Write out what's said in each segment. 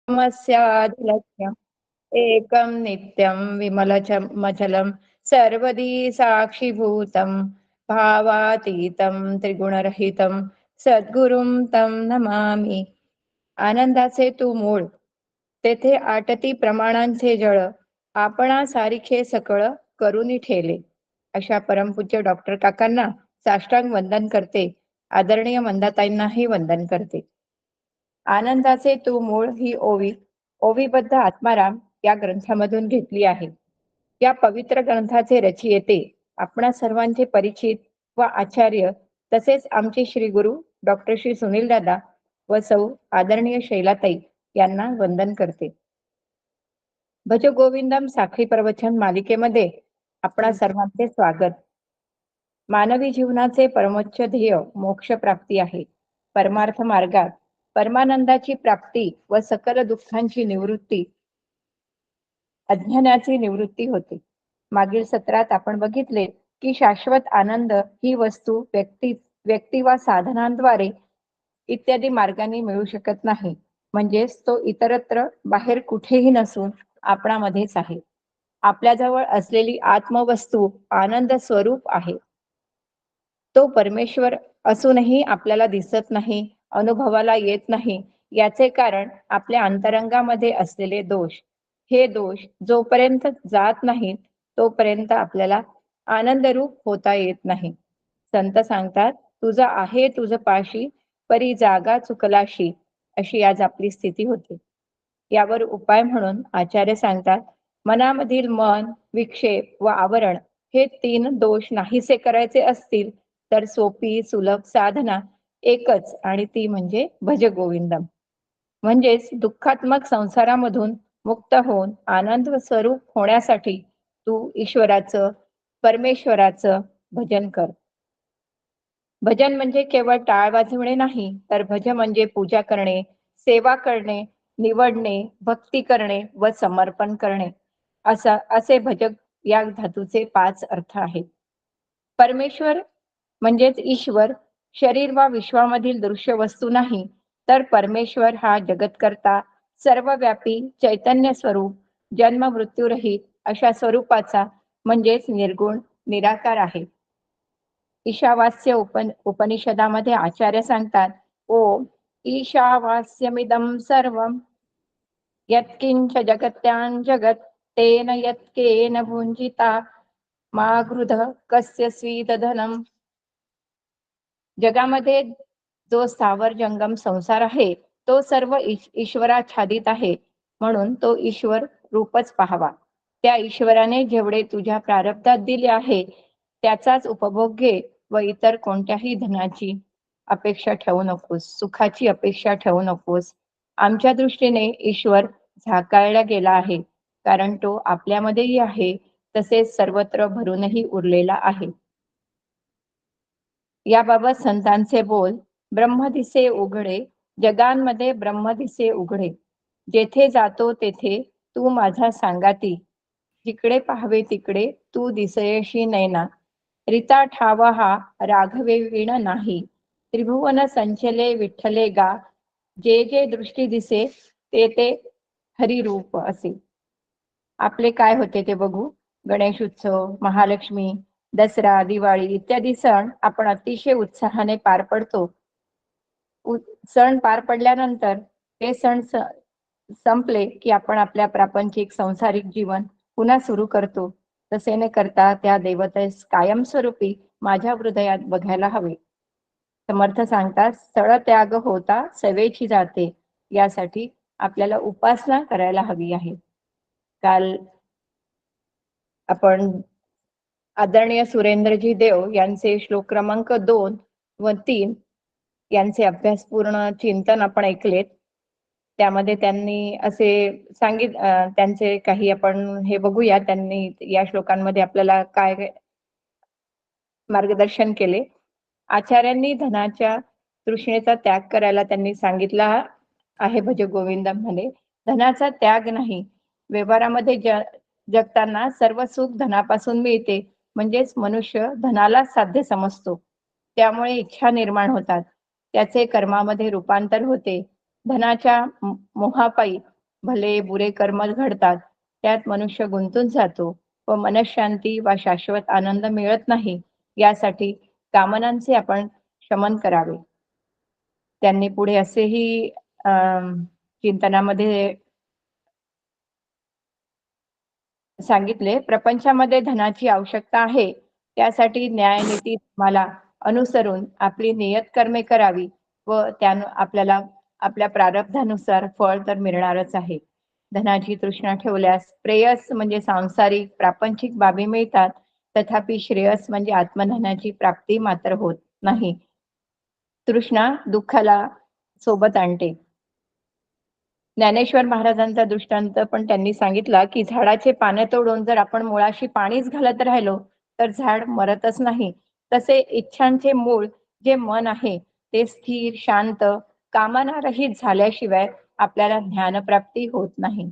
तमस्याधिलक्ष्यम् एकं नित्यं विमलमचलं सर्वदी साक्षीभूतं भावातीतं त्रिगुणरहितं सद्गुरुं तं नमामि. आनंदाचे तू मूळ, तेथे आटती प्रमाणांचे जळ, आपणा सारिखे सकळ करुनी ठेले. अशा परमपूज्य डॉक्टर काकांना साष्टांग वंदन करते. आदरणीय मंदाताईंनाही वंदन करते. आनंदाचे तू मूळ ही ओवी ओवीबद्ध आत्माराम या ग्रंथामधून घेतली आहे. या पवित्र ग्रंथाचे रचयिते आपणा सर्वांचे परिचित व आचार्य तसेच आमचे श्री गुरु डॉक्टर श्री सुनील दादा व सौ आदरणीय शैलाताई यांना वंदन करते. भज गोविंदम साखळी प्रवचन मालिकेमध्ये आपणा सर्वांचे स्वागत. मानवी जीवनाचे परमोच्च ध्येय मोक्ष प्राप्ती आहे. परमार्थ मार्गात परमानंदाची प्राप्ती व सकल दुःखांची निवृत्ती, अज्ञानाची निवृत्ती होते. मागील सत्रात आपण बघितले की शाश्वत आनंद ही वस्तू व्यक्ती वा साधनांद्वारे इत्यादी मार्गाने मिळू शकत नाही. म्हणजेच तो इतरत्र बाहेर कुठेही नसून आपणामध्येच आहे. आपल्याजवळ असलेली आत्मवस्तू आनंद स्वरूप आहे. तो परमेश्वर असूनही आपल्याला दिसत नाही, अनुभवाला येत नाही. याचे कारण आपल्या अंतरंगामध्ये असलेले दोष. हे दोष जोपर्यंत जात नाहीत तोपर्यंत आपल्याला आनंदरूप होता येत नाही. संत सांगतात, तुझं आहे तुझ पाशी परी जागा चुकलाशी, अशी आज आपली स्थिती होते. यावर उपाय म्हणून आचार्य सांगतात, मनामधील मन, विक्षेप व आवरण हे 3 दोष नाहीसे करायचे असतील तर सोपी सुलभ साधना एकच, आणि ती म्हणजे भज गोविंदम. म्हणजेच दुःखात्मक संसारामधून मुक्त होऊन आनंद स्वरूप होण्यासाठी तू ईश्वराचं, परमेश्वराचं भजन कर. भजन म्हणजे केवळ टाळ वाजवणे नाही, तर भज म्हणजे पूजा करणे, सेवा करणे, निवडणे, भक्ती करणे व समर्पण करणे, असे भजक या धातूचे 5 अर्थ आहेत. परमेश्वर म्हणजेच ईश्वर शरीर वा विश्वामधील दृश्य वस्तू नाही, तर परमेश्वर हा जगतकर्ता, सर्वव्यापी चैतन्य स्वरूप, जन्म मृत्यूरहित अशा स्वरूपाचा म्हणजेच निर्गुण निराकार आहे. ईशावास्य उपनिषदामध्ये आचार्य सांगतात, ओम ईशावास्यमिदं सर्वं यत्किंच जगत्यां जगत तेन यत्केन भुंजिता मा गृध कस्य स्वीदधनम. जगामध्ये जो स्थावर जंगम संसार आहे तो सर्व ईश्वराच्छादित आहे, म्हणून तो ईश्वर रूपच पाहावा. त्या ईश्वराने जेवढे तुझ्या प्रारब्धात दिले आहे त्याचाच उपभोग घे व इतर कोणत्याही धनाची अपेक्षा ठेवू नकोस, सुखाची अपेक्षा ठेवू नकोस. आमच्या दृष्टीने ईश्वर झाकाळला गेला आहे, कारण तो आपल्यामध्येही आहे, तसेच सर्वत्र भरूनही उरलेला आहे. याबाबत संतांचे बोल, ब्रह्म दिसे उघडे जगांमध्ये, ब्रह्म दिसे उघडे, जेथे जातो तेथे तू माझा सांगाती, जिकडे पाहावे तिकडे तू दिसयशी नैना, रिता ठावा हा राघवे विण नाही, त्रिभुवन संचले विठ्ठले गा, जे जे दृष्टी दिसे ते ते हरिरूप असे. आपले काय होते ते बघू. गणेश उत्सव, महालक्ष्मी, दसरा, दिवाळी इत्यादी सण आपण अतिशय उत्साहाने पार पडतो. सण पार पडल्यानंतर ते सण संपले की आपण आपल्या प्रापंचिक सांसारिक जीवन पुन्हा सुरू करतो. तसे न करता त्या देवतेस कायमस्वरूपी माझ्या हृदयात बघायला हवे. समर्थ सांगतात, स्थळ त्याग होता सेवेची जाते. यासाठी आपल्याला उपासना करायला हवी आहे. काल आपण आदरणीय सुरेंद्रजी देव यांचे श्लोक क्रमांक 2 व 3 यांचे अभ्यासपूर्ण चिंतन आपण ऐकलेत. त्यामध्ये त्यांनी असे त्यांचे काही आपण हे बघूया, त्यांनी या श्लोकांमध्ये आपल्याला काय मार्गदर्शन केले. आचार्यांनी धनाच्या तृष्णेचा त्याग करायला त्यांनी सांगितला आहे भज गोविंदम मध्ये. धनाचा त्याग नाही, व्यवहारामध्ये जगताना सर्व सुख धनापासून मिळते, म्हणजेच मनुष्य धनाला साध्य समजतो, त्यामुळे इच्छा निर्माण होतात, त्याचे कर्मामध्ये रूपांतर होते. धनाच्या मोहापायी भले बुरे कर्म घडतात, त्यात मनुष्य गुंतून जातो व मनःशांती वा शाश्वत आनंद मिळत नाही. यासाठी कामनांचे आपण शमन करावे. त्यांनी पुढे असेही चिंतनामध्ये सांगितले, प्रपंचामध्ये धनाची आवश्यकता आहे. त्यासाठी न्यायनीती धर्माला अनुसरून आपली नियत कर्मे करावी व त्यानं आपल्याला आपल्या प्रारब्धानुसार फळ तर मिळणारच आहे. धनाची तृष्णा ठेवल्यास प्रेयस म्हणजे सांसारिक प्रापंचिक बाबी मिळतात, तथापि श्रेयस म्हणजे आत्मधनाची प्राप्ती मात्र होत नाही. तृष्णा दुःखाला सोबत आणते. ज्ञानेश्वर महाराजांचा दृष्टांत पण त्यांनी सांगितला, की झाडाचे पाने तोडून जर आपण मुळाशी पाणीच घालत राहिलो, तर झाड मरतच नाही. तसे इच्छांचे मूळ जे मन आहे, ते स्थिर, शांत, कामनारहित झाल्याशिवाय आपल्याला ज्ञानप्राप्ती होत नाही.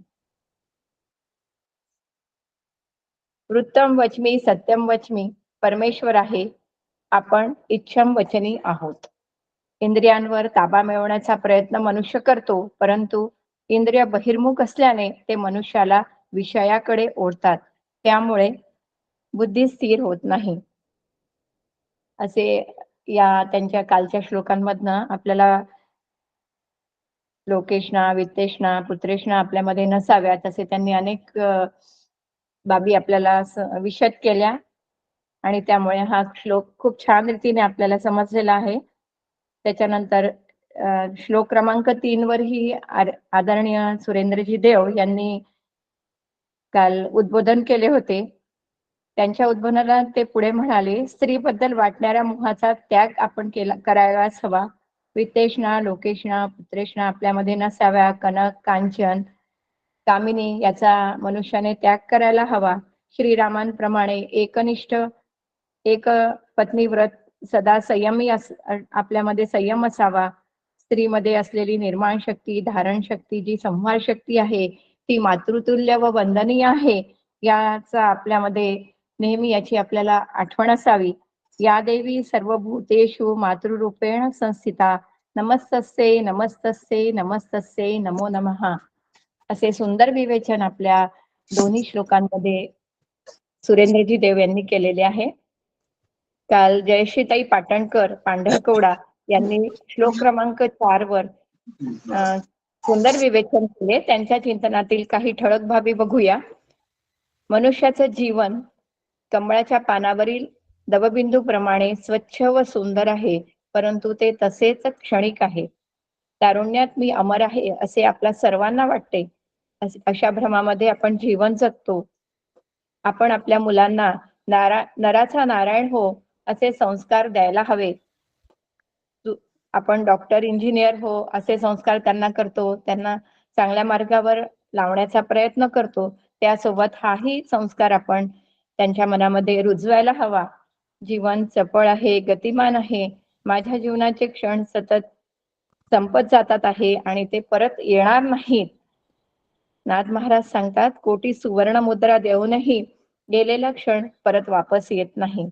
वृत्तम वच्मी सत्यम वच्मी परमेश्वर आहे. आपण इच्छम वचनी आहोत. इंद्रियांवर ताबा मिळवण्याचा प्रयत्न मनुष्य करतो, परंतु इंद्रिय बहिर्मुख असल्याने ते मनुष्याला विषयाकडे ओढतात. त्यामुळे बुद्धी स्थिर होत नाही. असे या त्यांच्या कालच्या श्लोकांमधनं आपल्याला लोकेशना, वित्तेषणा, पुत्रेषणा आपल्यामध्ये नसाव्यात असे त्यांनी अनेक बाबी आपल्याला विशद केल्या आणि त्यामुळे हा श्लोक खूप छान रीतीने आपल्याला समजलेला आहे. त्याच्यानंतर श्लोक क्रमांक 3 वरही आदरणीय सुरेंद्रजी देव यांनी काल उद्बोधन केले होते. त्यांच्या उद्बोधनाला ते पुढे म्हणाले, स्त्रीबद्दल वाटणाऱ्या मोहाचा त्याग आपण करायलाच हवा. वित्तेषणा, लोकेशणा, पुत्रेषणा आपल्यामध्ये नसाव्या. कनक, कांचन, कामिनी याचा मनुष्याने त्याग करायला हवा. श्रीरामांप्रमाणे एकनिष्ठ एक पत्नी व्रत सदा संयमी आपल्यामध्ये संयम असावा. स्त्रीमध्ये असलेली निर्माण शक्ती, धारण शक्ती, जी संहार शक्ती आहे, ती मातृतुल्य व वंदनीय आहे. याचा आपल्यामध्ये नेहमी याची आपल्याला आठवण असावी. या देवी सर्वभूतेषु मातृरूपेण संस्थिता. नमस्तस्ये नमस्तस्ये नमस्तस्ये नमो नमः. असे सुंदर विवेचन आपल्या दोन्ही श्लोकांमध्ये सुरेंद्रजी देव यांनी केलेले आहे. काल जयश्रीताई पाटणकर पांढरकवडा यांनी श्लोक क्रमांक 4 वर सुंदर विवेचन केले. त्यांच्या चिंतनातील काही ठळक बाबी बघूया. मनुष्याचं जीवन कमळाच्या पानावरील दवबिंदू प्रमाणे स्वच्छ व सुंदर आहे, परंतु ते तसेच क्षणिक आहे. तारुण्यात मी अमर आहे असे आपल्या सर्वांना वाटते. अशा भ्रमामध्ये आपण जीवन जगतो. आपण आपल्या मुलांना नराचा नारायण हो असे संस्कार द्यायला हवे. आपण डॉक्टर, इंजिनियर हो असे संस्कार त्यांना करतो. त्यांना चांगल्या मार्गावर लावण्याचा प्रयत्न करतो. त्यासोबत हाही संस्कार आपण त्यांच्या मनामध्ये रुजवायला हवा. जीवन चपळ आहे, गतिमान आहे. माझ्या जीवनाचे क्षण सतत संपत जातात आहे आणि ते परत येणार नाहीत. नाथ महाराज सांगतात, कोटी सुवर्ण मुद्रा देऊनही गेलेला क्षण परत वापस येत नाही.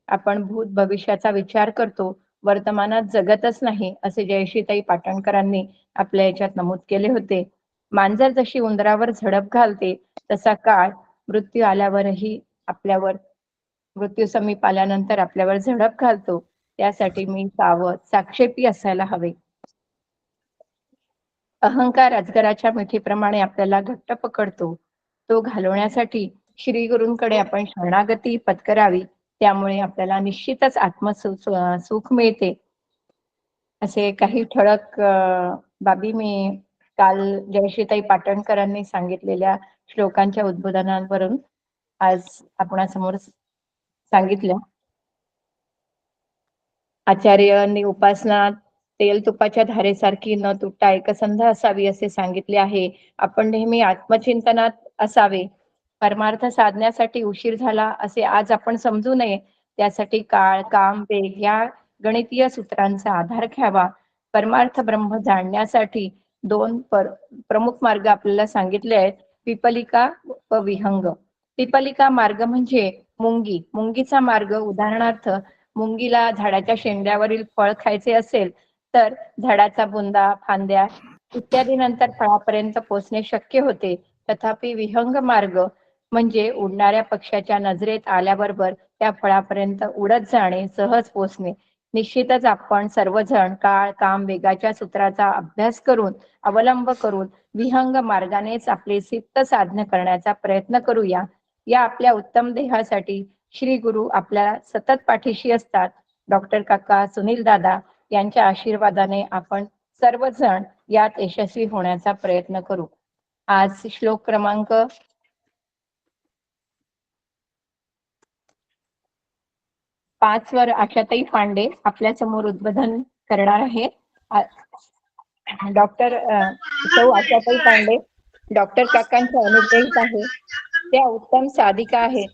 आपण भूत भविष्याचा विचार करतो, वर्तमानात जगतच नाही, असे जयश्रीताई पाटणकरांनी आपल्या याच्यात नमूद केले होते. मांजर जशी उंदरावर झडप घालते, तसा काळ मृत्यू आल्यावरही आपल्यावर, मृत्यू समीप आल्यानंतर आपल्यावर झडप घालतो. त्यासाठी मी सावध, साक्षेपी असायला हवे. अहंकार अजगराच्या मिठीप्रमाणे आपल्याला घट्ट पकडतो. तो घालवण्यासाठी श्री गुरूंकडे आपण शरणागती पत्करावी. त्यामुळे आपल्याला निश्चितच सुख मिळते. असे काही ठळक बाबी मी काल जयश्रीताई पाटणकरांनी सांगितलेल्या श्लोकांच्या उद्बोधनांवरून आज आपणासमोर सांगितलं. आचार्यांनी उपासना तेल तुपाच्या धारेसारखी न तुटता एकसंध असावी असे सांगितले आहे. आपण नेहमी आत्मचिंतनात असावे. परमार्थ साधण्यासाठी उशीर झाला असे आज आपण समजू नये. त्यासाठी काळ, काम, वेग या गणितीय सूत्रांचा आधार घ्यावा. परमार्थ ब्रह्म जाणण्यासाठी दोन प्रमुख मार्ग आपल्याला सांगितले आहेत, पिपलिका व विहंग. पिपलिका मार्ग म्हणजे मुंगी. मुंगीचा मार्ग उदाहरणार्थ मुंगीला झाडाच्या शेंड्यावरील फळ खायचे असेल तर झाडाचा बुंदा, फांद्या इत्यादी नंतर फळापर्यंत पोहोचणे शक्य होते. तथापि विहंग मार्ग म्हणजे उडणाऱ्या पक्ष्याच्या नजरेत आल्याबरोबर त्या फळापर्यंत उडत जाणे, सहज पोहोचणे. निश्चितच आपण सर्वजण काळ, काम, वेगाच्या सूत्राचा अभ्यास करून, अवलंब करून विहंग मार्गानेच आपले सिद्ध साधन करण्याचा प्रयत्न करूया. या आपल्या उत्तम देहासाठी श्री गुरु आपल्या सतत पाठीशी असतात. डॉक्टर काका, सुनील दादा यांच्या आशीर्वादाने आपण सर्वजण यात यशस्वी होण्याचा प्रयत्न करू. आज श्लोक क्रमांक 5 वर आशाताई पांडे आपल्या समोर उद्बोधन करणार आहेत. डॉक्टर सौ आशाताई पांडे डॉक्टर काकांच्या अनुग्रहित आहे. त्या उत्तम साधिका आहेत.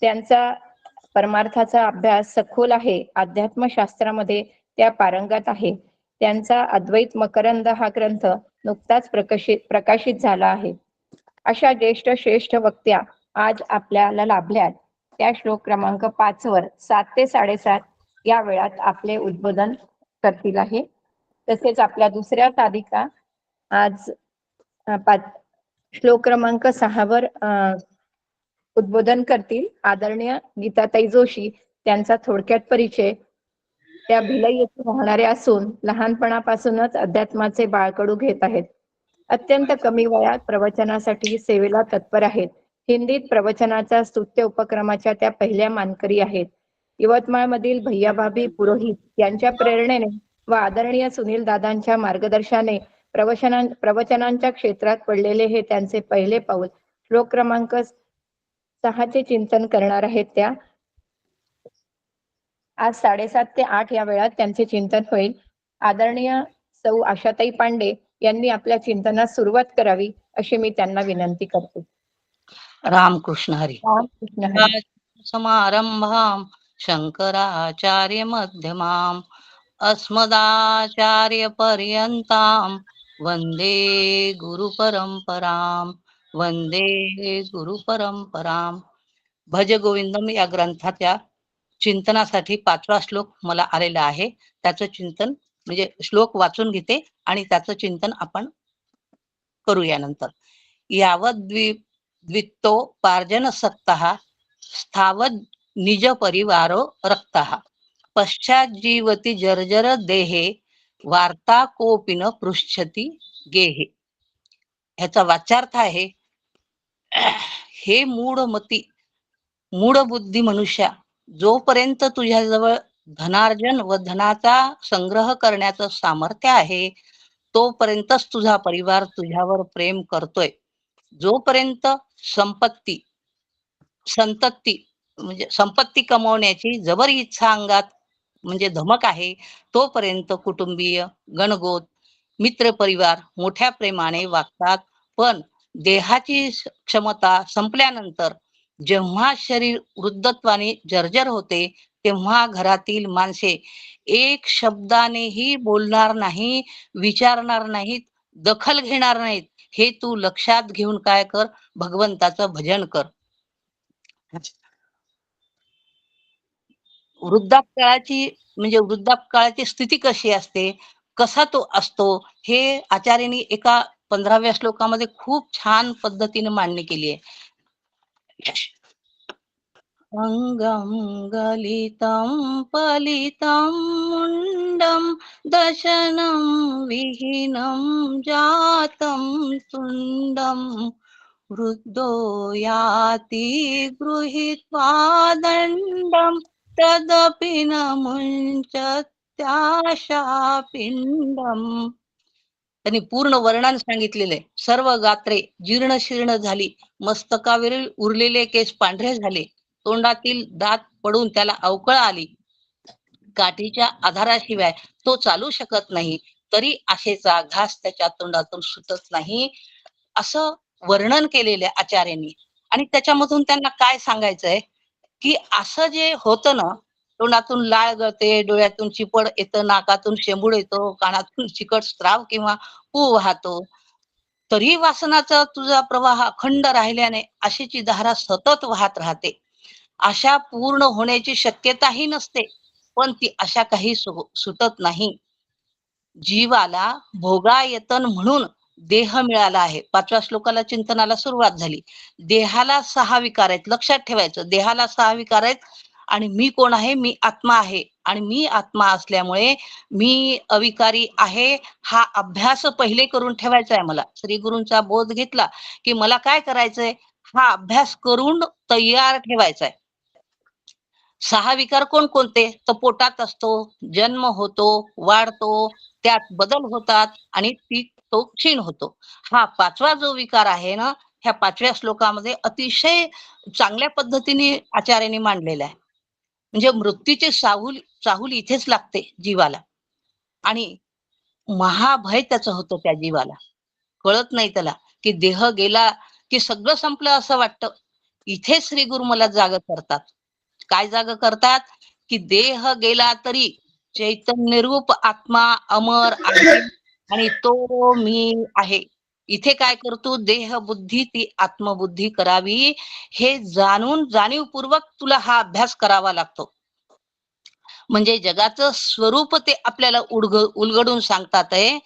त्यांचा परमार्थाचा अभ्यास सखोल आहे. अध्यात्मशास्त्रामध्ये त्या पारंगत आहे. त्यांचा अद्वैत मकरंद हा ग्रंथ नुकताच प्रकाशित झाला आहे. अशा ज्येष्ठ श्रेष्ठ वक्त्या आज आपल्याला लाभल्यात. त्या श्लोक क्रमांक 5 वर 7 ते 7:30 या वेळात आपले उद्बोधन करतील आहे. तसेच आपल्या दुसऱ्या साधिका आज श्लोक क्रमांक 6 वर उद्बोधन करतील. आदरणीय गीताताई जोशी. त्यांचा थोडक्यात परिचय. त्या भिलाई येथे राहणाऱ्या असून लहानपणापासूनच अध्यात्माचे बाळकडू घेत आहेत. अत्यंत कमी वयात प्रवचनासाठी सेवेला तत्पर आहेत. हिंदीत प्रवचनाच्या स्तुत्य उपक्रमाच्या त्या पहिल्या मानकरी आहेत. यवतमाळमधील भैयाभाभी पुरोहित यांच्या प्रेरणेने व आदरणीय सुनील दादांच्या मार्गदर्शनाने प्रवचनांच्या क्षेत्रात पडलेले हे त्यांचे पहिले पाऊल. श्लोक क्रमांक 6 चिंतन करणार आहेत त्या. आज 7:30 ते 8 या वेळात त्यांचे चिंतन होईल. आदरणीय सौ आशाताई पांडे यांनी आपल्या चिंतनास सुरुवात करावी अशी मी त्यांना विनंती करते. रामकृष्ण हरी. रामकृष्ण हरी. समारंभाम शंकराचार्य मध्यमाम अस्मदाचार्य पर्यंताम वंदे गुरु परंपराम. वंदे गुरु परंपराम. भज गोविंदम या ग्रंथाच्या चिंतनासाठी 5वा श्लोक मला आलेला आहे. त्याचं चिंतन म्हणजे श्लोक वाचून घेते आणि त्याचं चिंतन आपण करूया नंतर. यावत द्वित्तोपार्जन सक्तः स्थावद निज परिवारो रक्तः पश्चात जीवती जर्जर देहे वार्ता कोपी न पृच्छती गेहे. ह्याचा वाच्यार्थ आहे, हे मूढमती मूढ बुद्धी मनुष्या, जोपर्यंत तुझ्याजवळ धनार्जन व धनाचा संग्रह करण्याचं सामर्थ्य आहे तोपर्यंतच तुझा परिवार तुझ्यावर प्रेम करतोय. जोपर्यंत संतती म्हणजे संपत्ती कमवण्याची जबर इच्छा अंगात म्हणजे धमक आहे तोपर्यंत कुटुंबीय, गणगोत, मित्र परिवार मोठ्या प्रेमाने वागतात. पण देहाची क्षमता संपल्यानंतर जेव्हा शरीर वृद्धत्वाने जर्जर होते तेव्हा घरातील माणसे एक शब्दानेही बोलणार नाही, विचारणार नाहीत, दखल घेणार नाहीत. हे तू लक्षात घेऊन काय कर, भगवंताचं भजन कर. वृद्धापकाळाची म्हणजे वृद्धापकाळाची स्थिती कशी असते, कसा तो असतो, हे आचार्यांनी एका 15व्या श्लोकामध्ये खूप छान पद्धतीने मांडणी केली आहे. अंगम गलितं पलितं मुंडम दशनं विहीनं जातं तुंडम वृद्धो याति गृहीत्वा दंडम तदपि न मुंचत्याशा पिंडम. त्यांनी पूर्ण वर्णन सांगितलेले. सर्व गात्रे जीर्ण शीर्ण झाली, मस्तकावरील उरलेले केस पांढरे झाले, तोंडातील दात पडून त्याला अवकळ आली, काठीच्या आधाराशिवाय तो चालू शकत नाही, तरी आशेचा घास त्याच्या तोंडातून सुटत नाही, असं वर्णन केलेले आचार्यांनी. आणि त्याच्यामधून त्यांना काय सांगायचंय की असं जे होतं ना, तोंडातून लाळ गळते, डोळ्यातून चिपड येतं, नाकातून शेंबूड येतो, कानातून चिकट स्त्राव किंवा पू वाहतो, तरी वासनाचा तुझा प्रवाह अखंड राहिल्याने आशेची धारा सतत वाहत राहते. आशा पूर्ण होण्याची शक्यताही नसते, पण ती आशा काही सुटत नाही. जीवाला भोगायतन म्हणून देह मिळाला आहे. 5व्या श्लोकाला चिंतनाला सुरुवात झाली. देहाला 6 विकार आहेत, लक्षात ठेवायचं. देहाला 6 विकार आहेत आणि मी कोण आहे? मी आत्मा आहे. आणि मी आत्मा असल्यामुळे मी अविकारी आहे हा अभ्यास पहिले करून ठेवायचा आहे मला. श्री गुरूंचा बोध घेतला की मला काय करायचंय, हा अभ्यास करून तयार ठेवायचा आहे. 6 विकार कोणकोणते? तर पोटात असतो, जन्म होतो, वाढतो, त्यात बदल होतात आणि तो क्षीण होतो. हा 5वा जो विकार आहे ना, ह्या 5व्या श्लोकामध्ये अतिशय चांगल्या पद्धतीने आचार्यांनी मांडलेला आहे. म्हणजे मृत्यूचे चाहूल इथेच लागते जीवाला आणि महाभय त्याचं होतं त्या जीवाला. कळत नाही त्याला की देह गेला की सगळं संपलं असं वाटतं. इथे श्री गुरु मला जाग करतात. काय जाग करतात? की देह गेला तरी चैतन्य रूप आत्मा अमर आहे आणि तो मी आहे. इथे काय करतो? देह बुद्धी ती आत्मबुद्धी करावी हे जाणून जाणीवपूर्वक तुला हा अभ्यास करावा लागतो. म्हणजे जगाचं स्वरूप ते आपल्याला उलगडून सांगतात आहे.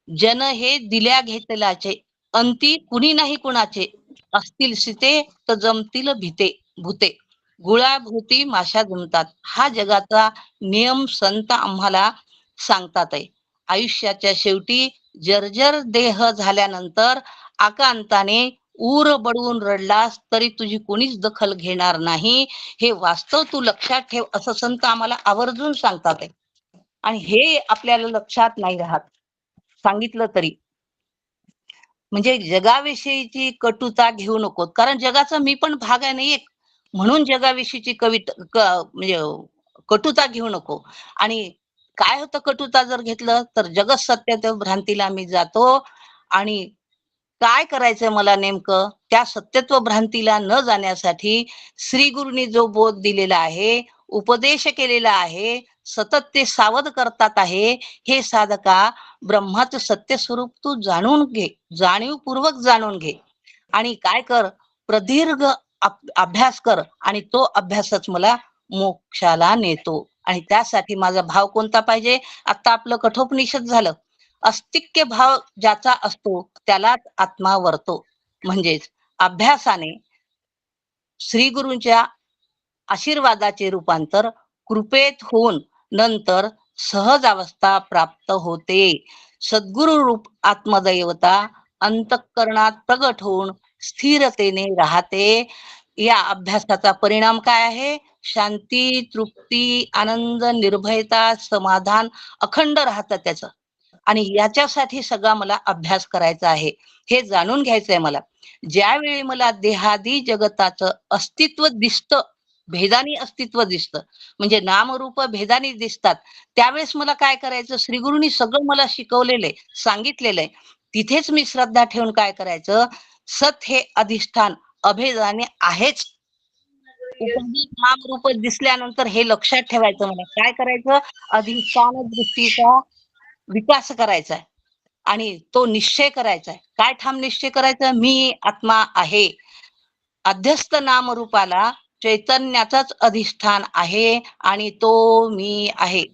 जन हे दिल्या घेतल्याचे अंती कुणी नाही कुणाचे, असतील सीते तर जमतील भूते, गुळाभूती माशा जमतात. हा जगाचा नियम संत आम्हाला सांगतात आहे. आयुष्याच्या शेवटी जर्जर देह झाल्यानंतर आकांताने ऊर बडवून रडलास तरी तुझी कोणीच दखल घेणार नाही. हे वास्तव तू लक्षात ठेव असं संत आम्हाला आवर्जून सांगतात आहे. आणि हे आपल्याला लक्षात नाही राहत सांगितलं तरी. म्हणजे जगाविषयीची कटुता घेऊ नको, कारण जगाचा मी पण भाग आहे नाही एक, म्हणून जगाविषयीची म्हणजे कटुता घेऊ नको. आणि काय होतं कटुता जर घेतलं तर जगत सत्य भ्रांतीला मी जातो. आणि काय करायचंय मला नेमकं त्या सत्यत्व भ्रांतीला न जाण्यासाठी श्री गुरुनी जो बोध दिलेला आहे, उपदेश केलेला आहे, सतत ते सावध करतात आहे. हे साधका ब्रह्माचं सत्य स्वरूप तू जाणून घे, जाणीवपूर्वक जाणून घे आणि काय कर, प्रदीर्घ अभ्यास कर आणि तो अभ्यासच मला मोक्षाला नेतो. आणि त्यासाठी माझा भाव कोणता पाहिजे? आता आपलं कठोपनिषद झालं. अस्तिक्य भाव ज्याचा असतो त्यालाच आत्मा वर्तो. म्हणजेच अभ्यासाने श्री गुरूंच्या आशीर्वादाचे रूपांतर कृपेत होऊन नंतर सहज अवस्था प्राप्त होते. सद्गुरु रूप आत्मदैवता अंतःकरणात प्रगट होऊन स्थिरतेने राहते. या अभ्यासाचा परिणाम काय आहे? शांती, तृप्ती, आनंद, निर्भयता, समाधान अखंड राहतं त्याचं. आणि याच्यासाठी सगळा मला अभ्यास करायचा आहे, हे जाणून घ्यायचंय मला. ज्यावेळी मला देहादी जगताचं अस्तित्व दिसतं, भेदानी अस्तित्व दिसतं, म्हणजे नामरूप भेदानी दिसतात, त्यावेळेस मला काय करायचं? श्रीगुरूंनी सगळं मला शिकवलेलं आहे, सांगितलेलं आहे. तिथेच मी श्रद्धा ठेवून काय करायचं? सत हे अधिष्ठान अभेदाने आहेच. उपदी नामरूप दिसल्यानंतर हे लक्षात ठेवायचं. मला काय करायचं? अधिष्ठान दृष्टीचा विकास करायचा आहे आणि तो निश्चय करायचा आहे. काय ठाम निश्चय करायचा? मी आत्मा आहे. अध्यस्त नामरूपाला चैतन्याचाच अधिष्ठान आहे आणि तो मी आहे.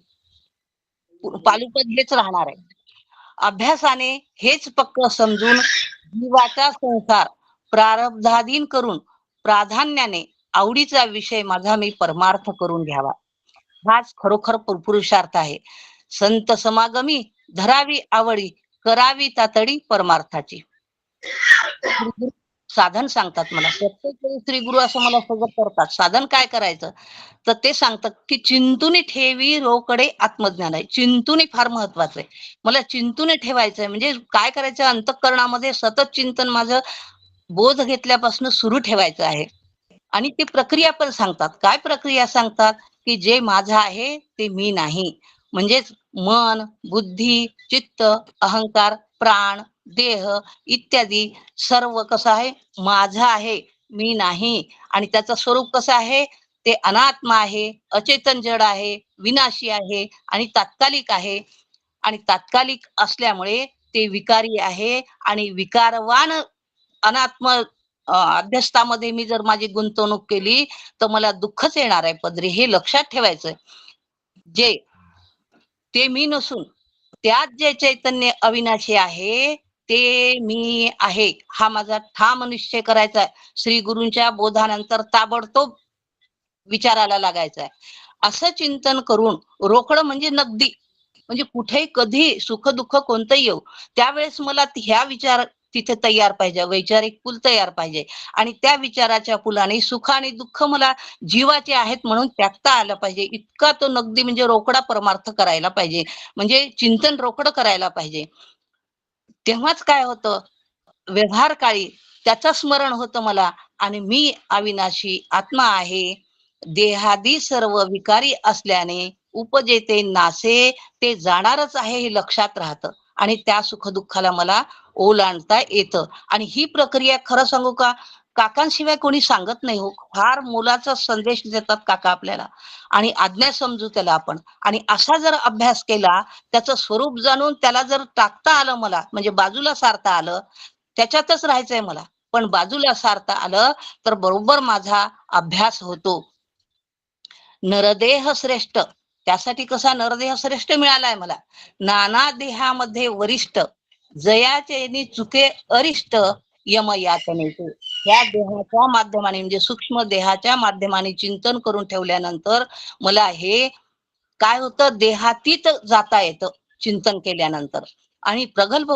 पालुपद हेच राहणार आहे. अभ्यासाने हेच पक्क समजून जीवाचा संसार प्रारब्धाधीन करून प्राधान्याने आवडीचा विषय माझा मी परमार्थ करून घ्यावा. हाच खरोखर पुरुषार्थ आहे. संत समागमी धरावी आवडी, करावी तातडी परमार्थाची. साधन सांगतात मला प्रत्येक वेळी श्री गुरु असं मला सगळं करतात. साधन काय करायचं? तर ते सांगतात की चिंतून ठेवी रोकडे आत्मज्ञान आहे. चिंतून फार महत्वाचं आहे. मला चिंतून ठेवायचंय म्हणजे काय करायचं? अंतःकरणामध्ये सतत चिंतन माझं बोध घेतल्यापासून सुरू ठेवायचं आहे. आणि ती प्रक्रिया पण सांगतात. काय प्रक्रिया सांगतात? की जे माझं आहे ते मी नाही. म्हणजेच मन, बुद्धी, चित्त, अहंकार, प्राण, देह इत्यादी सर्व कसं आहे? माझं आहे, मी नाही. आणि त्याचं स्वरूप कसं आहे? ते अनात्मा आहे, अचेतन जड आहे, विनाशी आहे आणि तात्कालिक आहे. आणि तात्कालिक असल्यामुळे ते विकारी आहे आणि विकारवान अनात्म अध्यस्थामध्ये मी जर माझी गुंतवणूक केली तर मला दुःखच येणार आहे पदरी. हे लक्षात ठेवायचंय. जे ते मी नसून त्यात जे चैतन्य अविनाशी आहे ते मी आहे, हा माझा ठाम निश्चय करायचा आहे. श्री गुरूंच्या बोधानंतर ताबडतोब विचाराला लागायचा आहे. असं चिंतन करून रोकडं म्हणजे नगदी, म्हणजे कुठेही कधी सुख दुःख कोणतंही येऊ, त्यावेळेस मला ह्या विचार तिथे तयार पाहिजे, वैचारिक पूल तयार पाहिजे. आणि त्या विचाराच्या पुलाने सुख आणि दुःख मला जीवाचे आहेत म्हणून त्यागता आलं पाहिजे. इतका तो नगदी म्हणजे रोकडा परमार्थ करायला पाहिजे, म्हणजे चिंतन रोकडं करायला पाहिजे. तेव्हाच काय होतं, व्यवहार काळी त्याचं स्मरण होतं मला, आणि मी अविनाशी आत्मा आहे. देहादी सर्व विकारी असल्याने उपजेते नासे ते जाणारच आहे हे लक्षात राहतं, आणि त्या सुखदुःखाला मला ओलांडता येतं. आणि ही प्रक्रिया खरं सांगू का, काकांशिवाय कोणी सांगत नाही हो. फार मोलाचा संदेश देतात काका आपल्याला, आणि आज्ञा समजू त्याला आपण. आणि असा जर अभ्यास केला, त्याचं स्वरूप जाणून त्याला जर टाकता आलं मला, म्हणजे बाजूला सारता आलं, त्याच्यातच राहायचंय मला, पण बाजूला सारता आलं तर बरोबर माझा अभ्यास होतो. नरदेह श्रेष्ठ, त्यासाठी कसा नरदेह श्रेष्ठ मिळालाय मला. नाना देहामध्ये वरिष्ठ, जयाचेनी चुके अरिष्ट, यम यातनेचे. या देहाच्या माध्यमाने म्हणजे सूक्ष्म देहाच्या माध्यमाने चिंतन करून ठेवल्यानंतर मला हे काय होतं, देहातीत जाता येतं चिंतन केल्यानंतर. आणि प्रगल्भ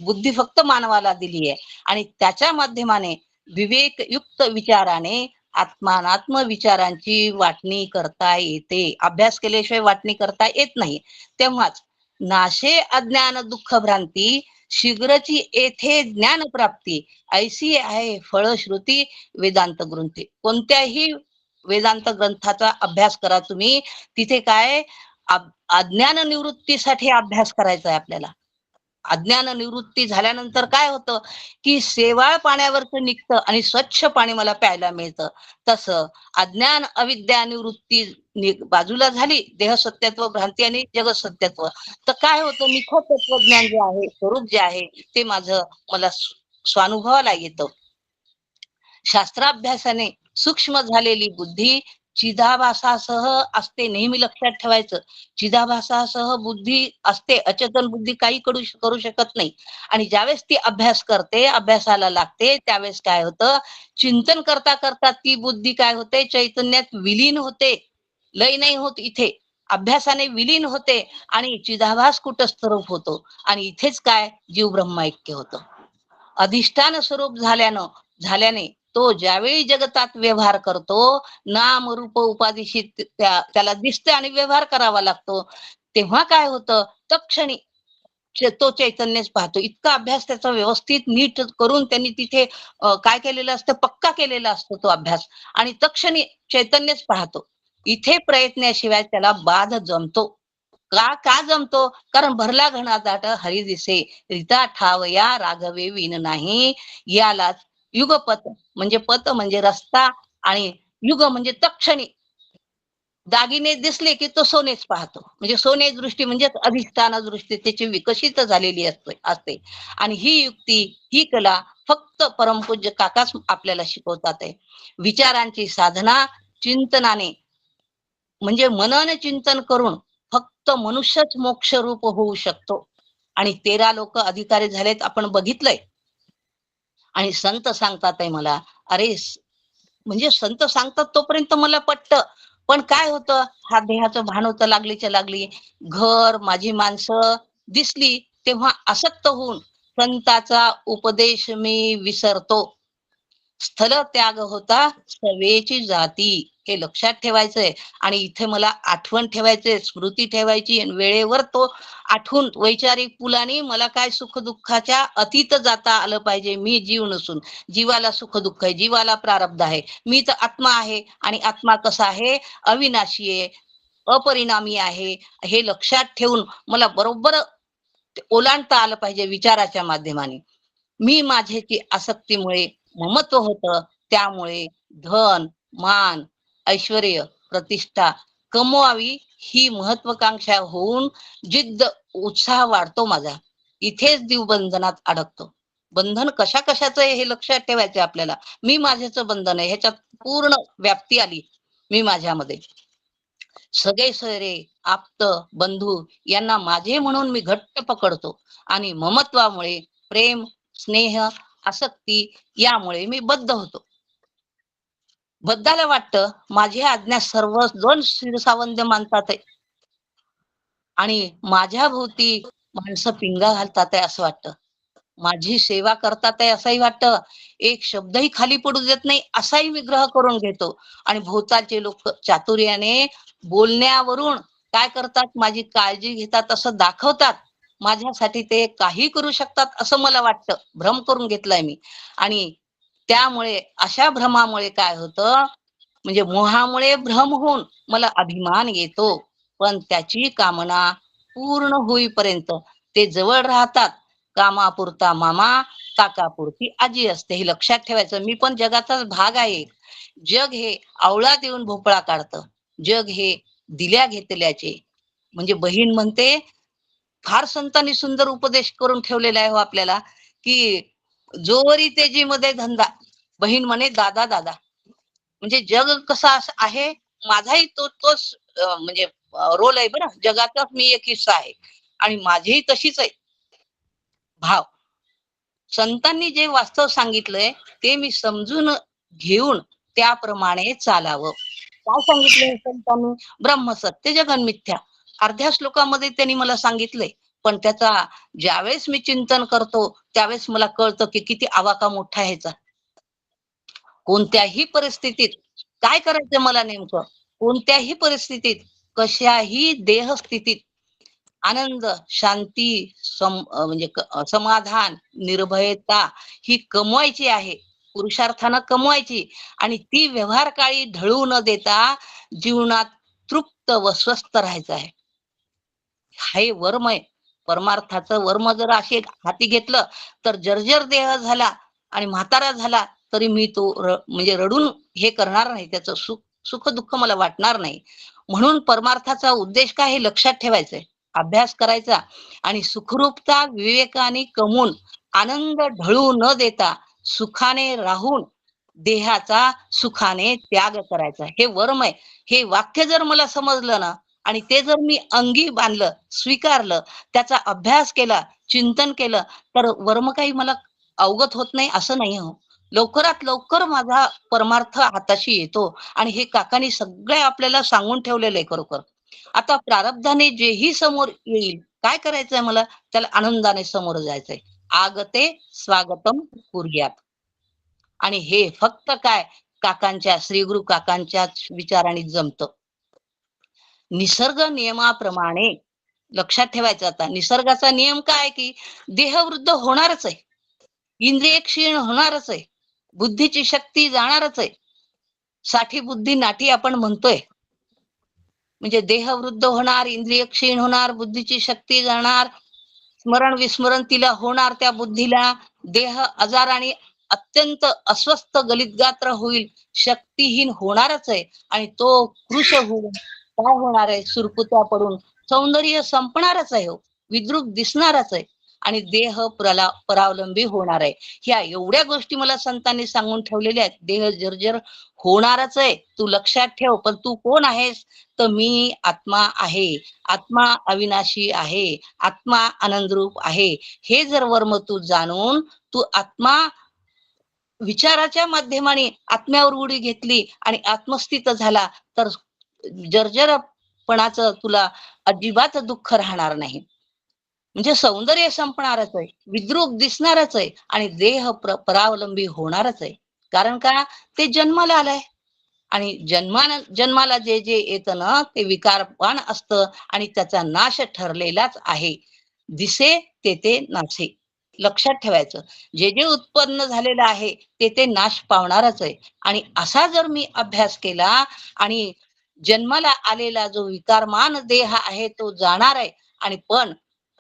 बुद्धी फक्त मानवाला दिली आहे, आणि त्याच्या माध्यमाने विवेकयुक्त विचाराने आत्मानात्म विचारांची वाटणी करता येते. अभ्यास केल्याशिवाय वाटणी करता येत नाही. तेव्हाच नाशे अज्ञान दुःख भ्रांती, शीघ्रची येथे ज्ञान प्राप्ती, ऐशी आहे फळश्रुती वेदांत ग्रंथी. कोणत्याही वेदांत ग्रंथाचा अभ्यास करा तुम्ही, तिथे काय अज्ञान निवृत्तीसाठी अभ्यास करायचा आहे आपल्याला. अज्ञान निवृत्ती झाल्यानंतर काय होतं, की शेवाळ पाण्यावरचं निघतं आणि स्वच्छ पाणी मला प्यायला मिळतं. तसं अज्ञान अविद्या निवृत्ती बाजूला झाली, देह सत्यत्व भ्रांती आणि जगत सत्यत्व, तर काय होतं, निखळ तत्वज्ञान जे आहे, स्वरूप जे आहे ते माझं मला स्वानुभवाला येतं. शास्त्राभ्यासाने सूक्ष्म झालेली बुद्धी चिदाभासासह असते. नेहमी लक्षात ठेवायचं, चिदाभासासह बुद्धी असते, अचेतन बुद्धी काही करू शकत नाही. आणि ज्यावेळेस ती अभ्यास करते, अभ्यासाला लागते, त्यावेळेस काय होतं, चिंतन करता करता ती बुद्धी काय होते, चैतन्यात विलीन होते. लय नाही होत इथे, अभ्यासाने विलीन होते आणि चिदाभास कुटस्थ रूप होतो. आणि इथेच काय, जीव ब्रह्मैक्य होतं. अधिष्ठान स्वरूप झाल्याने तो ज्यावेळी जगतात व्यवहार करतो, नाम रूप उपाधीशी त्याला दिसते आणि व्यवहार करावा लागतो, तेव्हा काय होतं, तत्क्षणी तो चैतन्यच पाहतो. इतका अभ्यास त्याचा व्यवस्थित नीट करून त्यांनी तिथे काय केलेलं असतं, पक्का केलेला असतो तो अभ्यास, आणि तत्क्षणी चैतन्यच पाहतो. इथे प्रयत्नाशिवाय त्याला बाध जमतो. का जमतो, कारण भरला घना दाट हरी दिसे, रीता ठावया राघवे विन नाही. यालाच युगपत म्हणजे पत म्हणजे रस्ता, आणि युग म्हणजे तक्षणी दागिने दिसले की तो सोनेच पाहतो. म्हणजे सोने दृष्टी म्हणजे अधिष्ठान दृष्टी त्याची विकसित झालेली असते. आणि ही युक्ती, ही कला फक्त परमपूज्य काकाच आपल्याला शिकवतात आहे. विचारांची साधना चिंतनाने म्हणजे मनन चिंतन करून फक्त मनुष्यच मोक्ष रूप होऊ शकतो. आणि 13 लोक अधिकारी झालेत आपण बघितलंय. आणि संत सांगतात आहे मला, अरे म्हणजे संत सांगतात तोपर्यंत मला पटतं, पण काय होतं, हा देहाचं भान होतं लागलीच्या लागली, घर माझी माणसं दिसली तेव्हा आसक्त होऊन संताचा उपदेश मी विसरतो. स्थल त्याग होता सवेची जाती, हे लक्षात ठेवायचंय. आणि इथे मला आठवण ठेवायचंय, स्मृती ठेवायची, आणि वेळेवर तो आठवून वैचारिक पुलाने मला काय सुख दुःखाच्या अतीत जाता आलं पाहिजे. मी जीव नसून जीवाला सुख दुःख आहे, जीवाला प्रारब्ध आहे, मी तर आत्मा आहे. आणि आत्मा कसा आहे, अविनाशी आहे, अपरिणामी आहे. हे लक्षात ठेवून मला बरोबर ओलांडता आलं पाहिजे विचाराच्या माध्यमाने. मी माझ्याची आसक्तीमुळे ममत्व होतं, त्यामुळे धन मान ऐश्वर प्रतिष्ठा कमवावी ही महत्वाकांक्षा होऊन जिद्द उत्साह वाढतो माझा. इथेच जीव बंधनात अडकतो. बंधन कशा कशाचं आहे हे लक्षात ठेवायचं आपल्याला. मी माझ्याचं बंधन आहे, ह्याच्यात पूर्ण व्याप्ती आली मी माझ्यामध्ये. सगळे सोयरे, आप्त, बंधू यांना माझे म्हणून मी घट्ट पकडतो आणि ममत्वामुळे प्रेम, स्नेह, आसक्ती यामुळे मी बद्ध होतो. बद्धाला वाटतं माझी आज्ञा सर्वजण शिरसावंद मानतात आहे आणि माझ्या भोवती माणसं पिंगा घालतात आहे असं वाटतं. माझी सेवा करतात आहे असंही वाटतं. एक शब्दही खाली पडू देत नाही असाही मी ग्रह करून घेतो आणि भोवतालचे लोक चातुर्याने बोलण्यावरून काय करतात, माझी काळजी घेतात असं दाखवतात. माझ्यासाठी ते काही करू शकतात असं मला वाटतं. भ्रम करून घेतलाय मी आणि त्यामुळे अशा भ्रमामुळे काय होतं, म्हणजे मोहामुळे भ्रम होऊन मला अभिमान येतो. पण त्याची कामना पूर्ण होईपर्यंत ते जवळ राहतात. कामापुरता मामा, ताकापुरती आजी असते. हे लक्षात ठेवायचं. मी पण जगाचाच भाग आहे. जग हे आवळा देऊन भोपळा काढतं. जग हे दिल्या घेतल्याचे. म्हणजे बहीण म्हणते, फार संतांनी सुंदर उपदेश करून ठेवलेला आहे हो आपल्याला, की जोवरी तेजीमध्ये धंदा. बहीण म्हणे दादा दादा. म्हणजे जग कसं असं आहे, माझाही तोच म्हणजे रोल आहे बरं. जगाचाच मी एक हिस्सा आहे आणि माझीही तशीच आहे भाव. संतांनी जे वास्तव सांगितलंय ते मी समजून घेऊन त्याप्रमाणे चालावं. काय सांगितलंय संतांनी? ब्रह्म सत्य जगन मिथ्या. अर्ध्या श्लोकामध्ये त्यांनी मला सांगितलंय, पण त्याचा ज्यावेळेस मी चिंतन करतो त्यावेळेस मला कळतं की किती आवाका मोठा ह्याचा. कोणत्याही परिस्थितीत काय करायचं मला नेमकं, कोणत्याही परिस्थितीत, कशाही देहस्थितीत आनंद, शांती, म्हणजे समाधान, निर्भयता ही कमवायची आहे. पुरुषार्थानं कमवायची आणि ती व्यवहार काळी ढळू न देता जीवनात तृप्त व स्वस्थ राहायचं आहे. हे वर्म आहे. परमार्थाचं वर्म जर असे हाती घेतलं तर जर्जर देह झाला आणि म्हातारा झाला तरी मी तो म्हणजे रडून हे करणार नाही. त्याचं सुख दुःख मला वाटणार नाही. म्हणून परमार्थाचा उद्देश काय हे लक्षात ठेवायचंय. अभ्यास करायचा आणि सुखरूपता विवेकाने कमवून आनंद ढळू न देता सुखाने राहून देहाचा सुखाने त्याग करायचा. हे वर्म आहे. हे वाक्य जर मला समजलं ना आणि ते जर मी अंगी बांधलं, स्वीकारलं, त्याचा अभ्यास केला, चिंतन केलं, तर वर्म काही मला अवगत होत नाही असं नाही हो. लवकरात लवकर माझा परमार्थ हाताशी येतो आणि हे काकांनी सगळे आपल्याला सांगून ठेवलेलं आहे खरोखर. आता प्रारब्धाने जेही समोर येईल, काय करायचंय मला? त्याला आनंदाने समोर जायचंय. आगते स्वागतम कुर्यात. आणि हे फक्त काय काकांच्या, श्री गुरु काकांच्याच विचाराने जमतं. निसर्ग नियमाप्रमाणे लक्षात ठेवायचं. आता निसर्गाचा नियम काय की देहवृद्ध होणारच आहे, इंद्रिय क्षीण होणारच आहे, बुद्धीची शक्ती जाणारच आहे. साठी बुद्धी नाटी आपण म्हणतोय. म्हणजे देहवृद्ध होणार, इंद्रिय क्षीण होणार, बुद्धीची शक्ती जाणार, स्मरण विस्मरण तिला होणार त्या बुद्धीला, देह आजाराने अत्यंत अस्वस्थ गलितगात्र होईल, शक्तीहीन होणारच आहे आणि तो कृश होऊन काय होणार आहे, सुरकुत्या पडून सौंदर्य संपणारच आहे हो, विद्रूप दिसणारच आहे आणि देह परावलंबी होणार आहे. ह्या एवढ्या गोष्टी मला संतांनी सांगून ठेवलेल्या आहेत. देह जर्जर होणारच आहे, तू लक्षात ठेव. पण तू कोण आहेस? तर मी आत्मा आहे, आत्मा अविनाशी आहे, आत्मा आनंदरूप आहे. हे जर वर्म तू जाणून तू आत्मा विचाराच्या माध्यमाने आत्म्यावर उडी घेतली आणि आत्मस्थित झाला तर जर्जरपणाचं तुला अजिबात दुःख राहणार नाही. म्हणजे सौंदर्य संपणारच आहे, विद्रूप दिसणारच आहे आणि देह परावलंबी होणारच आहे. कारण का? ते जन्माला आलाय आणि जन्माला जे जे येतं ना ते विकारवान असतं आणि त्याचा नाश ठरलेलाच आहे. दिसे ते नासे. लक्षात ठेवायचं. जे जे उत्पन्न झालेलं आहे ते नाश पावणारच आहे आणि असा जर मी अभ्यास केला आणि जन्माला आलेला जो विकारमान देह आहे तो जाणार आहे आणि पण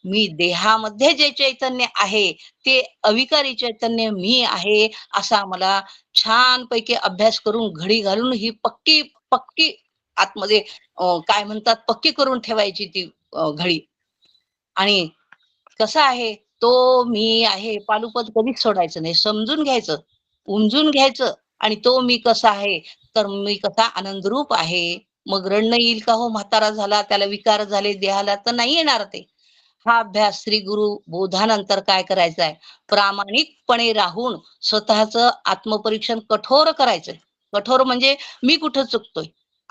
मी देहामध्ये जे चैतन्य आहे ते अविकारी चैतन्य मी आहे असा मला छान पैकी अभ्यास करून घडी घालून ही पक्की पक्की आतमध्ये काय म्हणतात पक्की करून ठेवायची ती घडी. आणि कसं आहे, तो मी आहे पालुपद कधीच सोडायचं नाही. समजून घ्यायचं, उमजून घ्यायचं आणि तो मी कसा आहे, तर मी कसा आनंदरूप आहे, मग रडणं येईल का हो, म्हातारा झाला, त्याला विकार झाले देहाला, तर नाही येणार ते. हा अभ्यास श्री गुरु बोधानंतर काय करायचा आहे, प्रामाणिकपणे राहून स्वतःचं आत्मपरीक्षण कठोर करायचंय. कठोर म्हणजे मी कुठं चुकतोय.